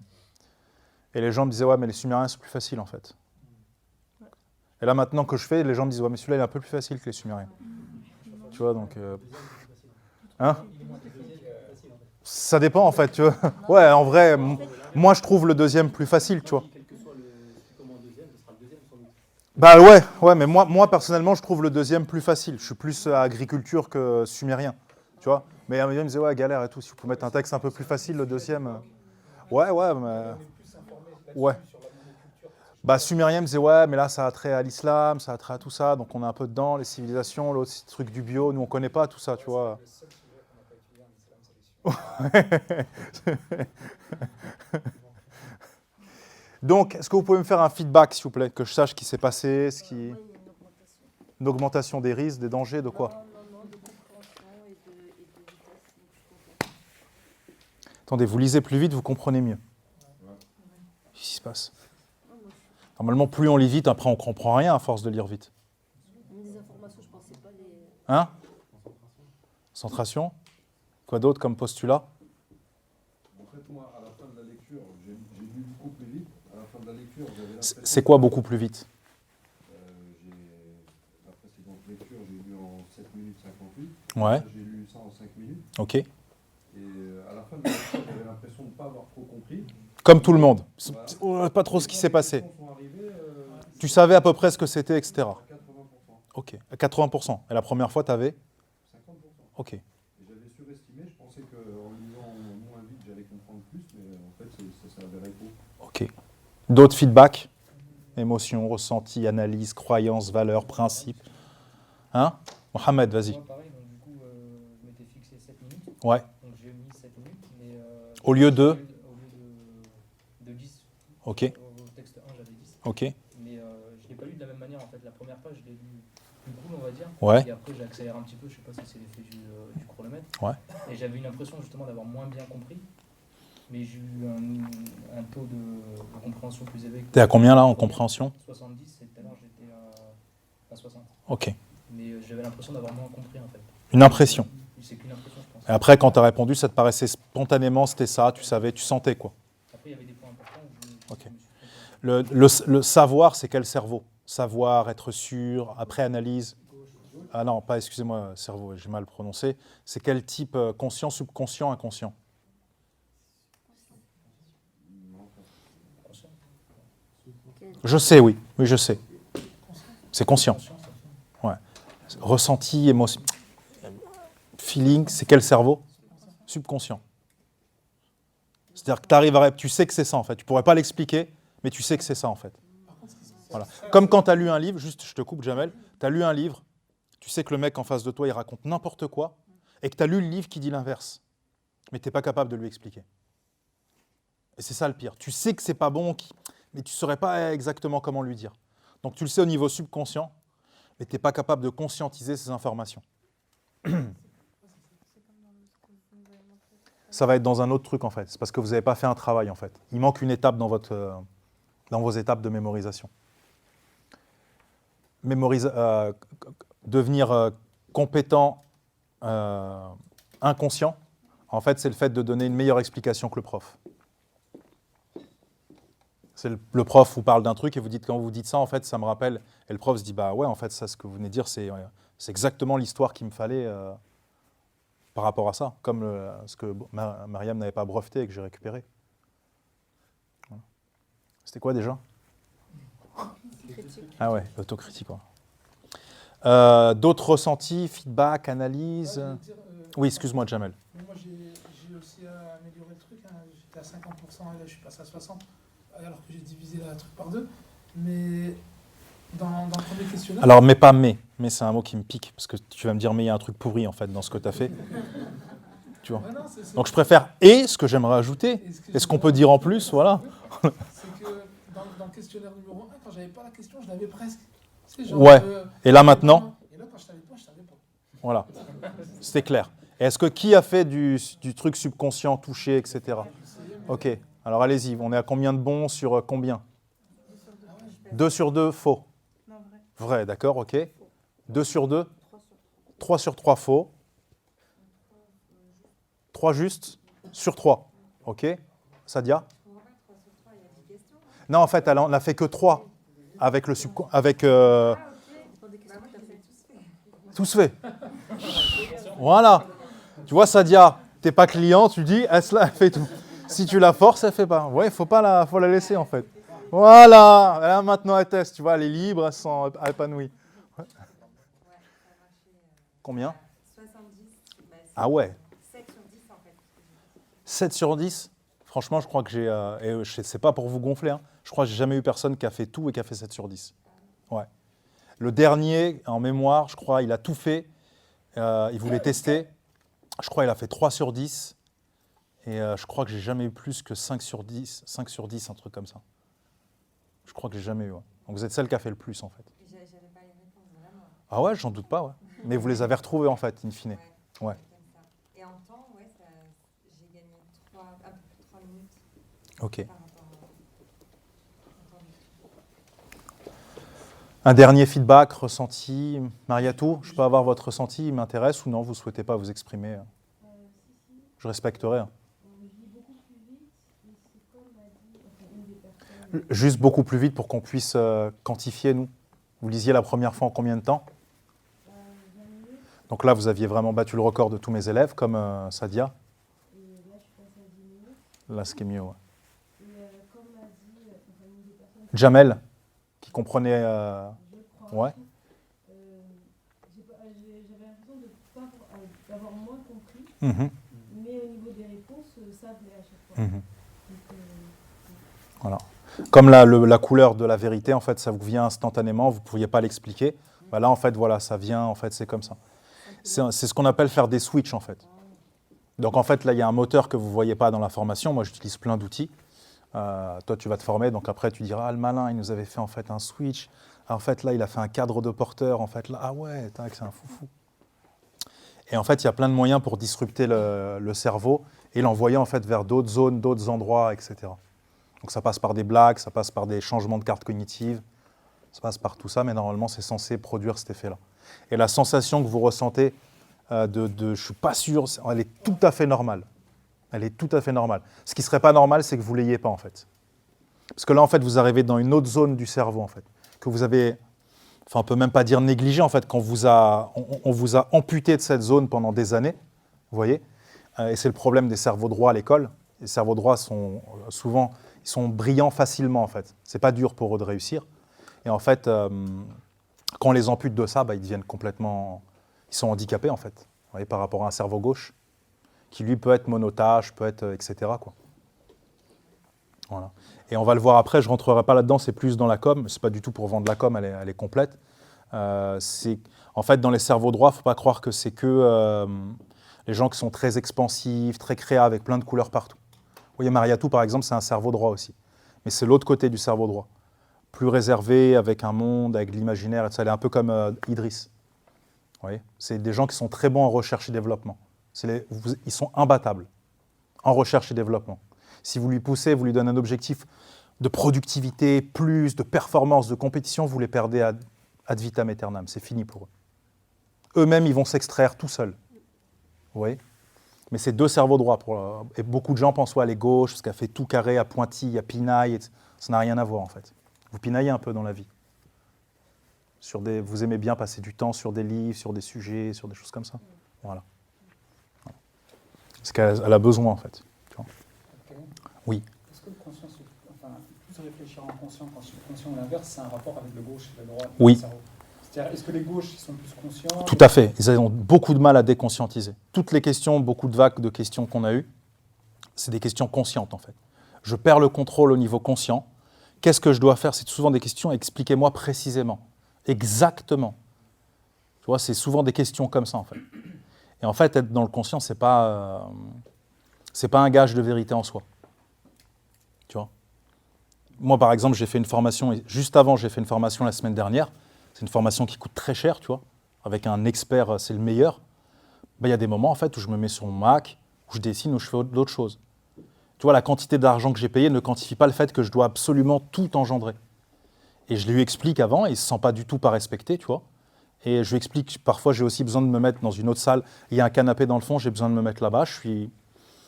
Et les gens me disaient, ouais, mais les Sumériens, c'est plus facile, en fait. Et là, maintenant que je fais, les gens me disent, ouais, mais celui-là, il est un peu plus facile que les Sumériens. Tu vois, donc... Hein? Ça dépend, en fait, tu vois. Ouais, en vrai, moi, je trouve le deuxième plus facile, tu vois. Bah ouais, mais moi, personnellement, je trouve le deuxième plus facile. Je suis plus à agriculture que sumérien, tu vois. Mais un il me disait, ouais, galère et tout, si vous pouvez mettre un texte un peu plus facile, le deuxième... Ouais, mais... Ouais. Bah, sumérien me disait, ouais, mais là, ça a trait à l'islam, ça a trait à tout ça, donc on est un peu dedans, les civilisations, l'autre, c'est le truc du bio, nous, on connaît pas tout ça, tu vois. Donc, est-ce que vous pouvez me faire un feedback, s'il vous plaît, que je sache ce qui s'est passé, une augmentation des risques, des dangers, de quoi? Attendez, vous lisez plus vite, vous comprenez mieux. Qu'est-ce qui se passe? Normalement, plus on lit vite, après on ne comprend rien à force de lire vite. Hein? Concentration? Quoi d'autre comme postulat? En fait, moi, à la fin de la lecture, j'ai lu beaucoup plus vite. À la fin de la lecture, j'avais l'impression... C'est quoi beaucoup plus vite? La précédente lecture, j'ai lu en 7 minutes 58. Ouais. J'ai lu ça en 5 minutes. Ok. Et à la fin de la lecture, j'avais l'impression de ne pas avoir trop compris. Comme tout le monde. Voilà. Pas trop ce qui s'est passé. Sont arrivés, Tu savais à peu près ce que c'était, etc. à 80%. Ok. À 80%. Et la première fois, tu avais? 50%. Ok. Et j'avais surestimé, je pensais qu'en lisant moins vite, j'allais comprendre plus, mais en fait, ça s'avérait faux. Ok. D'autres feedbacks? Émotions, ressentis, analyse, croyances, valeurs, principes. Hein? Mohamed, vas-y. Moi, pareil, donc du coup, je m'étais fixé 7 minutes. Ouais. Donc j'ai mis 7 minutes, mais... Au lieu de? Au lieu de 10. Ok. Au texte 1, j'avais 10. Ok. Mais je ne l'ai pas lu de la même manière, en fait. La première page, je l'ai lu plus cool, on va dire. Ouais. Et après, j'ai accéléré un petit peu, je sais pas si c'est l'effet du chronomètre. Ouais. Et j'avais une impression, justement, d'avoir moins bien compris. Mais j'ai eu un taux de compréhension plus élevé. T'es à combien là en compréhension? 70, et tout à l'heure, j'étais à 60. Ok. Mais j'avais l'impression d'avoir moins compris, en fait. Une impression. C'est qu'une impression, je pense. Et après, quand tu as répondu, ça te paraissait spontanément, c'était ça, tu savais, tu sentais quoi. Après, il y avait des points importants où je Ok. me suis trompé. Le savoir, c'est quel cerveau? savoir, être sûr, après analyse. Ah non, pas, excusez-moi, cerveau, j'ai mal prononcé. C'est quel type conscient, subconscient, inconscient? Je sais, oui. Oui, je sais. C'est conscient. Ouais. Ressenti, émotion. Feeling, c'est quel cerveau? Subconscient. C'est-à-dire que tu arrives à... Tu sais que c'est ça, en fait. Tu ne pourrais pas l'expliquer, mais tu sais que c'est ça, en fait. Voilà. Comme quand tu as lu un livre, juste, je te coupe, Jamel, tu as lu un livre, tu sais que le mec en face de toi, il raconte n'importe quoi, et que tu as lu le livre qui dit l'inverse. Mais tu n'es pas capable de lui expliquer. Et c'est ça le pire. Tu sais que c'est pas bon, mais tu ne saurais pas exactement comment lui dire. Donc tu le sais au niveau subconscient, mais tu n'es pas capable de conscientiser ces informations. Ça va être dans un autre truc en fait. C'est parce que vous n'avez pas fait un travail en fait. Il manque une étape dans vos étapes de mémorisation. Devenir compétent inconscient, en fait, c'est le fait de donner une meilleure explication que le prof. C'est le prof vous parle d'un truc et vous dites, quand vous dites ça, en fait, ça me rappelle. Et le prof se dit, bah ouais, en fait, ça, ce que vous venez de dire, c'est exactement l'histoire qu'il me fallait par rapport à ça, comme ce que Mariam n'avait pas breveté et que j'ai récupéré. Voilà. C'était quoi déjà? Ah ouais, l'autocritique. D'autres ressentis, feedback, analyse. Oui, excuse-moi, Jamel. Moi, j'ai aussi amélioré le truc. Hein. J'étais à 50% et là, je suis passé à 60%, alors que j'ai divisé le truc par 2. Mais dans le premier questionnaire... Alors, mais pas mais. Mais c'est un mot qui me pique, parce que tu vas me dire, mais il y a un truc pourri, en fait, dans ce que tu as fait. Tu vois. Non, donc, je préfère et ce que j'aimerais ajouter. Et ce qu'on peut dire en plus, voilà. C'est que dans le questionnaire numéro 1, quand j'avais pas la question, je l'avais presque. Genre, ouais. Et là, maintenant? Et là, quand je savais pas, je savais pas. Voilà. C'était clair. Et est-ce que qui a fait du truc subconscient, touché, etc. Ok. Alors, allez-y. On est à combien de bons sur combien? 2 sur 2, faux. Vrai, d'accord, ok. 2 sur 2? 3 sur 3, faux. 3 juste sur 3. Ok. Sadia? Non, en fait, elle n'a fait que 3 avec le subconscient. Avec. Tous fait. Voilà. Tu vois, Sadia, t'es pas client, tu dis, elle fait tout. Si tu la forces, elle fait pas. Ouais, faut la laisser en fait. Voilà. Là, maintenant, elle teste. Tu vois, elle est libre, elle se sent épanouie. Ouais. Combien? 70. Ah ouais. 7 sur 10 en fait. 7 sur 10? Franchement, je crois que j'ai... c'est pas pour vous gonfler, hein, je crois que j'ai jamais eu personne qui a fait tout et qui a fait 7 sur 10. Ouais. Le dernier, en mémoire, je crois, il a tout fait. Il voulait tester. Je crois qu'il a fait 3 sur 10. Et je crois que j'ai jamais eu plus que 5 sur 10. 5 sur 10, un truc comme ça. Je crois que j'ai jamais eu. Ouais. Donc vous êtes celle qui a fait le plus, en fait. J'avais pas les réponses, vraiment. Ah ouais, j'en doute pas, ouais. Mais vous les avez retrouvées, en fait, in fine. Ouais. Et en temps, ouais, j'ai gagné un peu plus de 3 minutes. Ok. Un dernier feedback, ressenti. Mariatou, je peux avoir votre ressenti, il m'intéresse ou non, vous ne souhaitez pas vous exprimer? Je respecterai. Juste beaucoup plus vite pour qu'on puisse quantifier, nous. Vous lisiez la première fois en combien de temps? Donc là, vous aviez vraiment battu le record de tous mes élèves, comme Sadia. Là, ce qui est mieux, ouais. Jamel, qui comprenait... ouais. J'avais l'impression d'avoir moins compris, mais au niveau des réponses, ça venait à chaque fois. Donc, voilà. Comme la couleur de la vérité, en fait, ça vous vient instantanément, vous ne pouviez pas l'expliquer. Bah là, en fait, voilà, ça vient, en fait, c'est comme ça. C'est ce qu'on appelle faire des switches, en fait. Donc, en fait, là, il y a un moteur que vous ne voyez pas dans la formation. Moi, j'utilise plein d'outils. Toi, tu vas te former, donc après, tu diras, ah, le malin, il nous avait fait, en fait, un switch. Ah, en fait, là, il a fait un cadre de porteur. En fait, là, ah ouais, c'est un foufou. Et en fait, il y a plein de moyens pour disrupter le cerveau et l'envoyer, en fait, vers d'autres zones, d'autres endroits, etc. Donc, ça passe par des blagues, ça passe par des changements de carte cognitive, ça passe par tout ça, mais normalement, c'est censé produire cet effet-là. Et la sensation que vous ressentez je suis pas sûr, elle est tout à fait normale. Elle est tout à fait normale. Ce qui serait pas normal, c'est que vous l'ayez pas, en fait. Parce que là, en fait, vous arrivez dans une autre zone du cerveau, en fait. que vous avez, enfin on peut même pas dire négligé en fait, qu'on vous a, on vous a amputé de cette zone pendant des années, vous voyez, et c'est le problème des cerveaux droits à l'école. Les cerveaux droits sont souvent, ils sont brillants facilement en fait. C'est pas dur pour eux de réussir. Et en fait, quand on les ampute de ça, ils deviennent complètement, ils sont handicapés en fait, vous voyez, par rapport à un cerveau gauche, qui lui peut être monotache, peut être, etc. quoi. Voilà. Et on va le voir après, je ne rentrerai pas là-dedans, c'est plus dans la com, c'est pas du tout pour vendre la com, elle est complète. En fait, dans les cerveaux droits, il ne faut pas croire que c'est que les gens qui sont très expansifs, très créatifs, avec plein de couleurs partout. Vous voyez, Mariatou, par exemple, c'est un cerveau droit aussi. Mais c'est l'autre côté du cerveau droit. Plus réservé, avec un monde, avec de l'imaginaire, et ça. Elle est un peu comme Idriss. Vous voyez, c'est des gens qui sont très bons en recherche et développement. Ils sont imbattables en recherche et développement. Si vous lui poussez, vous lui donnez un objectif de productivité, plus, de performance, de compétition, vous les perdez ad vitam aeternam. C'est fini pour eux. Eux-mêmes, ils vont s'extraire tout seuls. Vous voyez ? Mais c'est deux cerveaux droits. Et beaucoup de gens pensent à les gauches, parce qu'elle fait tout carré, à pointille, à pinaille. Ça n'a rien à voir, en fait. Vous pinaillez un peu dans la vie. Vous aimez bien passer du temps sur des livres, sur des sujets, sur des choses comme ça. Voilà. Parce qu'elle a besoin, en fait. Tu vois. Oui. Est-ce que le conscient, plus réfléchir en conscient, conscient ou l'inverse, c'est un rapport avec le gauche et le droit Oui. du cerveau? C'est-à-dire, est-ce que les gauches sont plus conscients? Tout à fait. Ils ont beaucoup de mal à déconscientiser. Toutes les questions, beaucoup de vagues de questions qu'on a eues, c'est des questions conscientes, en fait. Je perds le contrôle au niveau conscient. Qu'est-ce que je dois faire? C'est souvent des questions, expliquez-moi précisément, exactement. Tu vois, c'est souvent des questions comme ça, en fait. Et en fait, être dans le conscient, c'est pas un gage de vérité en soi. Tu vois. Moi, par exemple, j'ai fait une formation, et juste avant, j'ai fait une formation la semaine dernière. C'est une formation qui coûte très cher, tu vois, avec un expert, c'est le meilleur. Il y a des moments, en fait, où je me mets sur mon Mac, où je dessine, où je fais d'autres choses. Tu vois, la quantité d'argent que j'ai payé ne quantifie pas le fait que je dois absolument tout engendrer. Et je lui explique avant, et il ne se sent pas du tout pas respecté, tu vois. Et je lui explique que parfois, j'ai aussi besoin de me mettre dans une autre salle. Il y a un canapé dans le fond, j'ai besoin de me mettre là-bas.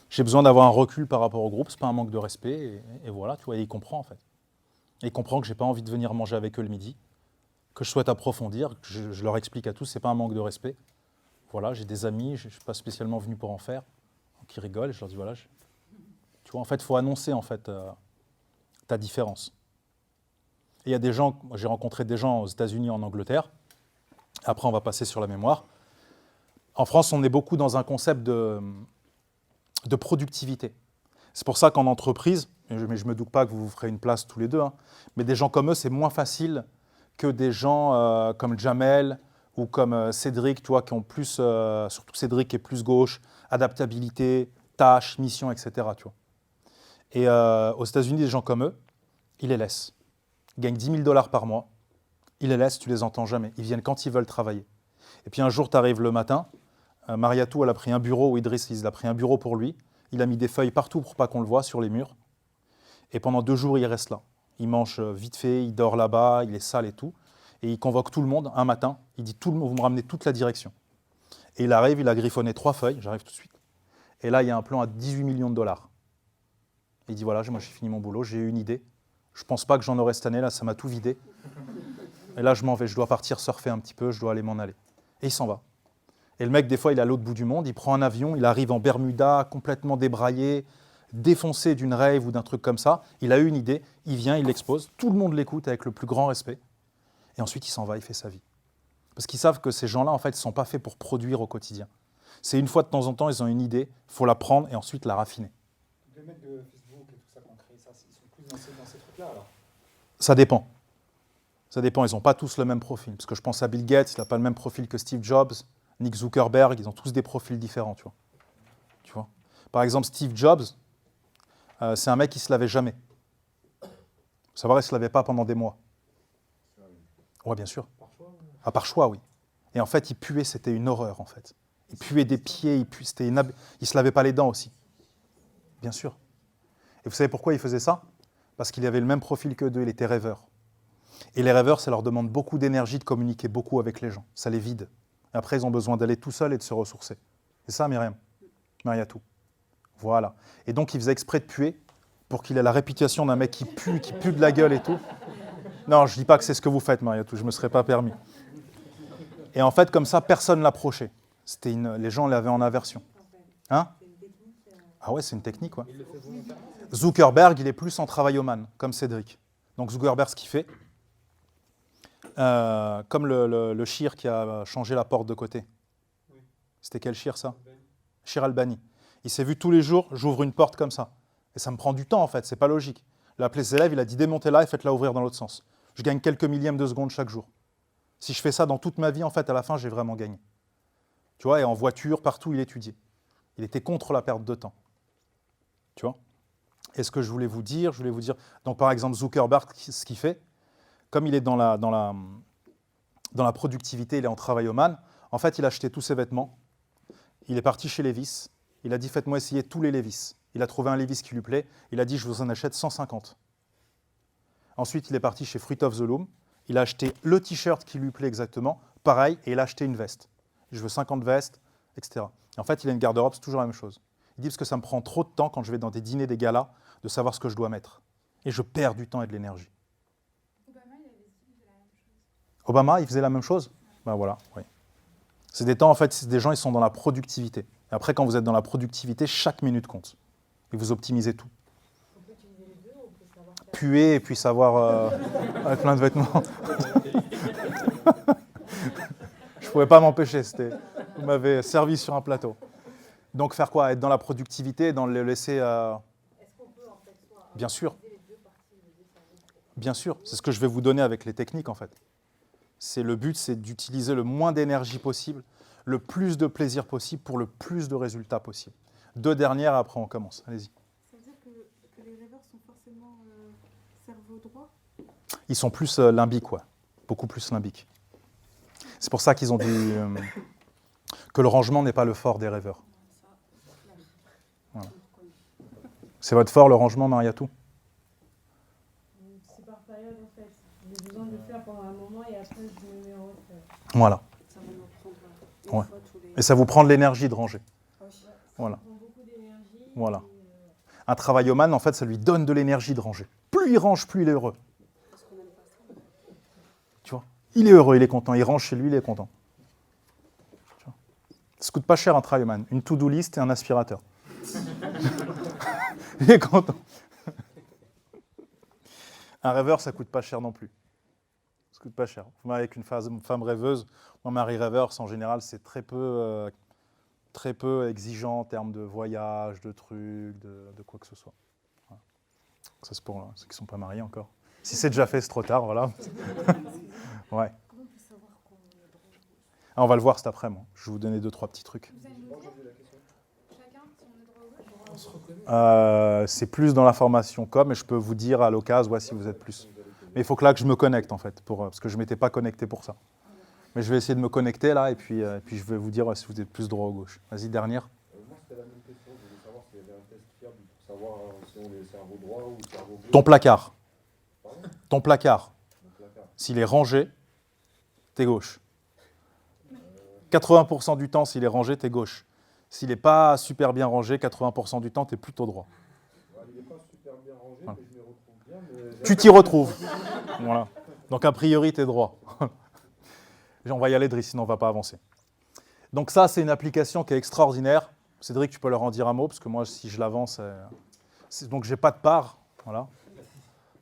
J'ai besoin d'avoir un recul par rapport au groupe, c'est pas un manque de respect. Et voilà, tu vois, et il comprend, en fait. Et il comprend que j'ai pas envie de venir manger avec eux le midi, que je souhaite approfondir, que je leur explique à tous, c'est pas un manque de respect. Voilà, j'ai des amis, je ne suis pas spécialement venu pour en faire, qui rigolent, et je leur dis voilà. Tu vois, en fait, il faut annoncer en fait ta différence. Et il y a des gens, j'ai rencontré des gens aux États-Unis, en Angleterre. Après, on va passer sur la mémoire. En France, on est beaucoup dans un concept de productivité. C'est pour ça qu'en entreprise, mais je ne me doute pas que vous vous ferez une place tous les deux, hein, mais des gens comme eux, c'est moins facile que des gens comme Jamel ou comme Cédric, tu vois, qui ont plus, surtout Cédric qui est plus gauche, adaptabilité, tâches, mission, etc. Tu vois. Et aux États-Unis, des gens comme eux, ils les laissent. Ils gagnent $10 000 par mois. Ils les laissent, tu les entends jamais. Ils viennent quand ils veulent travailler. Et puis un jour, tu arrives le matin, Mariatou, elle a pris un bureau, ou Idriss, il a pris un bureau pour lui. Il a mis des feuilles partout pour pas qu'on le voie sur les murs. Et pendant 2 jours, il reste là. Il mange vite fait, il dort là-bas, il est sale et tout. Et il convoque tout le monde un matin. Il dit tout le monde, vous me ramenez toute la direction. Et il arrive, il a griffonné 3 feuilles, j'arrive tout de suite. Et là, il y a un plan à $18 millions. Il dit voilà, moi j'ai fini mon boulot, j'ai eu une idée. Je pense pas que j'en aurai cette année, là, ça m'a tout vidé. Et là, je m'en vais, je dois partir surfer un petit peu, je dois aller m'en aller. Et il s'en va. Et le mec, des fois, il est à l'autre bout du monde, il prend un avion, il arrive en Bermuda, complètement débraillé, défoncé d'une rave ou d'un truc comme ça. Il a eu une idée, il vient, il l'expose, tout le monde l'écoute avec le plus grand respect. Et ensuite, il s'en va, il fait sa vie. Parce qu'ils savent que ces gens-là, en fait, ne sont pas faits pour produire au quotidien. C'est une fois de temps en temps, ils ont une idée, il faut la prendre et ensuite la raffiner. Les mecs de Facebook et tout ça qui ont créé ça, ils sont plus dans ces trucs-là, alors? Ça dépend. Ça dépend, ils n'ont pas tous le même profil. Parce que je pense à Bill Gates, il n'a pas le même profil que Steve Jobs, Nick Zuckerberg, ils ont tous des profils différents, tu vois. Par exemple, Steve Jobs, c'est un mec qui ne se lavait jamais. Vous savez, il ne se lavait pas pendant des mois. Oui, bien sûr. Par choix, oui. Et en fait, il puait, c'était une horreur, en fait. Il puait des pieds, il ne se lavait pas les dents aussi. Bien sûr. Et vous savez pourquoi il faisait ça? Parce qu'il avait le même profil que d'eux, il était rêveur. Et les rêveurs, ça leur demande beaucoup d'énergie de communiquer beaucoup avec les gens. Ça les vide. Et après, ils ont besoin d'aller tout seuls et de se ressourcer. C'est ça, Myriam? Mariatou. Voilà. Et donc, il faisait exprès de puer pour qu'il ait la réputation d'un mec qui pue de la gueule et tout. Non, je ne dis pas que c'est ce que vous faites, Mariatou, je ne me serais pas permis. Et en fait, comme ça, personne ne l'approchait. Les gens l'avaient en aversion. Hein? Ah ouais, c'est une technique, ouais. Zuckerberg, il est plus en travailloman, comme Cédric. Donc Zuckerberg, ce qu'il fait, comme le Shir qui a changé la porte de côté. C'était quel Shir, ça? Shir Albani. Il s'est vu tous les jours, j'ouvre une porte comme ça. Et ça me prend du temps, en fait, c'est pas logique. Il a appelé ses élèves, il a dit démontez-la et faites-la ouvrir dans l'autre sens. Je gagne quelques millièmes de secondes chaque jour. Si je fais ça dans toute ma vie, en fait, à la fin, j'ai vraiment gagné. Tu vois, et en voiture, partout, il étudiait. Il était contre la perte de temps. Tu vois? Et ce que je voulais vous dire, donc par exemple, Zuckerberg, ce qu'il fait, comme il est dans la productivité, il est en travailloman, en fait, il a acheté tous ses vêtements, il est parti chez Levi's, il a dit faites-moi essayer tous les Levi's. Il a trouvé un Levi's qui lui plaît, il a dit je vous en achète 150. Ensuite, il est parti chez Fruit of the Loom, il a acheté le t-shirt qui lui plaît exactement, pareil, et il a acheté une veste. Je veux 50 vestes, etc. Et en fait, il a une garde-robe, c'est toujours la même chose. Il dit parce que ça me prend trop de temps quand je vais dans des dîners, des galas, de savoir ce que je dois mettre. Et je perds du temps et de l'énergie. Obama, il faisait la même chose? Ben voilà, oui. C'est des temps, en fait, c'est des gens, ils sont dans la productivité. Et après, quand vous êtes dans la productivité, chaque minute compte. Et vous optimisez tout. Puer et puis savoir avec plein de vêtements. Je ne pouvais pas m'empêcher, vous m'avez servi sur un plateau. Donc faire quoi? Être dans la productivité, dans le laisser... Bien sûr. Bien sûr, c'est ce que je vais vous donner avec les techniques en fait. Le but, c'est d'utiliser le moins d'énergie possible, le plus de plaisir possible pour le plus de résultats possible. 2 dernières, après on commence. Allez-y. Ça veut dire que les rêveurs sont forcément cerveau droit? Ils sont plus limbiques, ouais. Beaucoup plus limbiques. C'est pour ça qu'ils ont dit que le rangement n'est pas le fort des rêveurs. Voilà. C'est votre fort, le rangement, Mariatou? C'est par période en fait. J'ai besoin de le faire pendant un moment et après je me mets en retrait. Voilà. Ça va me prendre Ouais. Et ça vous prend de l'énergie de ranger. Voilà. Ça prend beaucoup d'énergie. Voilà. Un travailloman, en fait, ça lui donne de l'énergie de ranger. Plus il range, plus il est heureux. Tu vois? Il est heureux, il est content. Il range chez lui, il est content. Tu vois? Ça coûte pas cher un travailloman. Une to-do list et un aspirateur. Il est content. Un rêveur, ça coûte pas cher non plus. Ça coûte pas cher. Avec une femme rêveuse, mon mari rêveur, en général, c'est très peu exigeant en termes de voyage, de trucs, de quoi que ce soit. Voilà. Ça, c'est pour ceux qui ne sont pas mariés encore. Si c'est déjà fait, c'est trop tard, voilà. Ouais. Ah, on va le voir cet après-midi. Je vais vous donner 2-3 petits trucs. C'est plus dans la formation com, mais je peux vous dire à l'occasion si vous êtes plus. Mais il faut que là que je me connecte en fait, parce que je ne m'étais pas connecté pour ça. Mais je vais essayer de me connecter là et puis je vais vous dire si vous êtes plus droit ou gauche. Vas-y, dernière. Moi, c'était la même question. Je voulais savoir s'il y avait un test fiable pour savoir si on est cerveau droit ou cerveau gauche. Ton placard. Pardon? Ton placard. Mon placard. S'il est rangé, t'es gauche. 80% du temps, s'il est rangé, t'es gauche. S'il n'est pas super bien rangé, 80% du temps, t'es plutôt droit. Il n'est pas super bien rangé, Voilà. mais je m'y retrouve bien. Mais... Tu t'y retrouves. Voilà. Donc a priori, t'es droit. On va y aller, Driss, sinon on ne va pas avancer. Donc ça, c'est une application qui est extraordinaire. Cédric, tu peux leur en dire un mot, parce que moi, si je l'avance, donc j'ai pas de part. Voilà.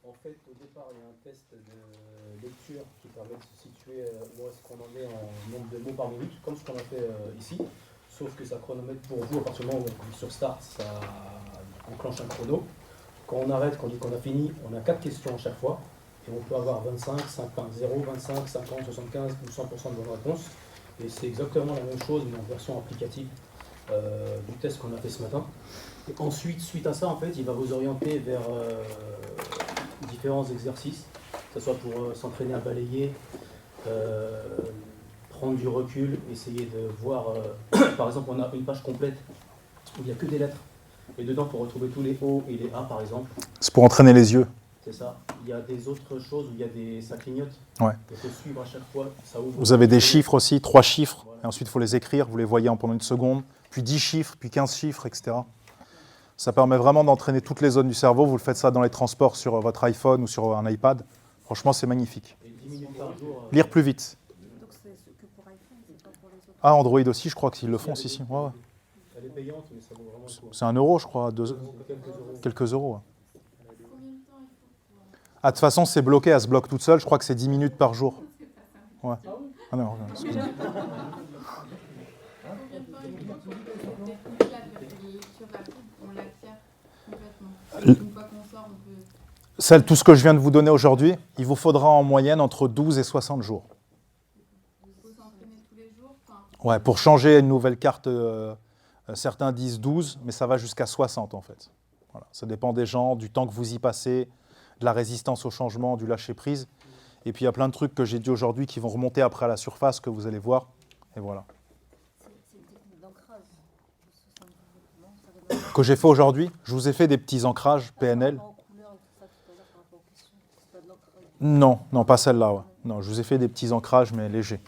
En fait, au départ, il y a un test de lecture qui permet de se situer où est-ce qu'on en est en nombre de mots par minute, comme ce qu'on a fait ici. Sauf que ça chronomètre pour vous, à partir du moment où on clique sur Start, ça enclenche un chrono. Quand on arrête, quand on dit qu'on a fini, on a 4 questions à chaque fois. Et on peut avoir 25, 50, 0, 25, 50, 75 ou 100% de bonnes réponses. Et c'est exactement la même chose, mais en version applicative du test qu'on a fait ce matin. Et ensuite, suite à ça, en fait, il va vous orienter vers différents exercices, que ce soit pour s'entraîner à balayer, prendre du recul, essayer de voir... par exemple, on a une page complète où il n'y a que des lettres. Et dedans, pour retrouver tous les O et les A, par exemple. C'est pour entraîner les yeux. C'est ça. Il y a des autres choses où il y a ça clignote. Ouais. Il faut suivre à chaque fois. Ça ouvre. Vous avez des chiffres aussi, 3 chiffres. Voilà. Et ensuite, il faut les écrire. Vous les voyez pendant une seconde. Puis 10 chiffres, puis 15 chiffres, etc. Ça permet vraiment d'entraîner toutes les zones du cerveau. Vous le faites ça dans les transports sur votre iPhone ou sur un iPad. Franchement, c'est magnifique. Et 10 minutes par jour. Lire plus vite. Donc c'est que pour iPhone, c'est pas pour les autres. Ah, Android aussi, je crois qu'ils le font, si, si. Ouais, ouais. Elle est payante, mais ça vaut vraiment le coup. C'est 1 euro, je crois. Quelques euros. Quelques euros. Ouais. Combien de temps il faut pour... Ah, de toute façon, c'est bloqué, elle se bloque toute seule. Je crois que c'est 10 minutes par jour. Ouais. Ah non, excusez-moi. Combien de temps il faut pour que les lectures rapides, on l'acquiert complètement? Une fois qu'on sort, on peut... Tout ce que je viens de vous donner aujourd'hui, il vous faudra en moyenne entre 12 et 60 jours. Il faut s'entraîner tous les jours. Enfin, Ouais, pour changer une nouvelle carte, certains disent 12, mais ça va jusqu'à 60 en fait. Voilà. Ça dépend des gens, du temps que vous y passez, de la résistance au changement, du lâcher-prise. Et puis il y a plein de trucs que j'ai dit aujourd'hui qui vont remonter après à la surface, que vous allez voir. Et voilà. C'est une technique d'ancrage. Non, ça va Que j'ai fait aujourd'hui, je vous ai fait des petits ancrages PNL. en couleur et tout ça tout à l'heure par rapport aux questions. C'est pas de l'ancrage. Non, non, pas celle-là. Ouais. Non, je vous ai fait des petits ancrages, mais légers.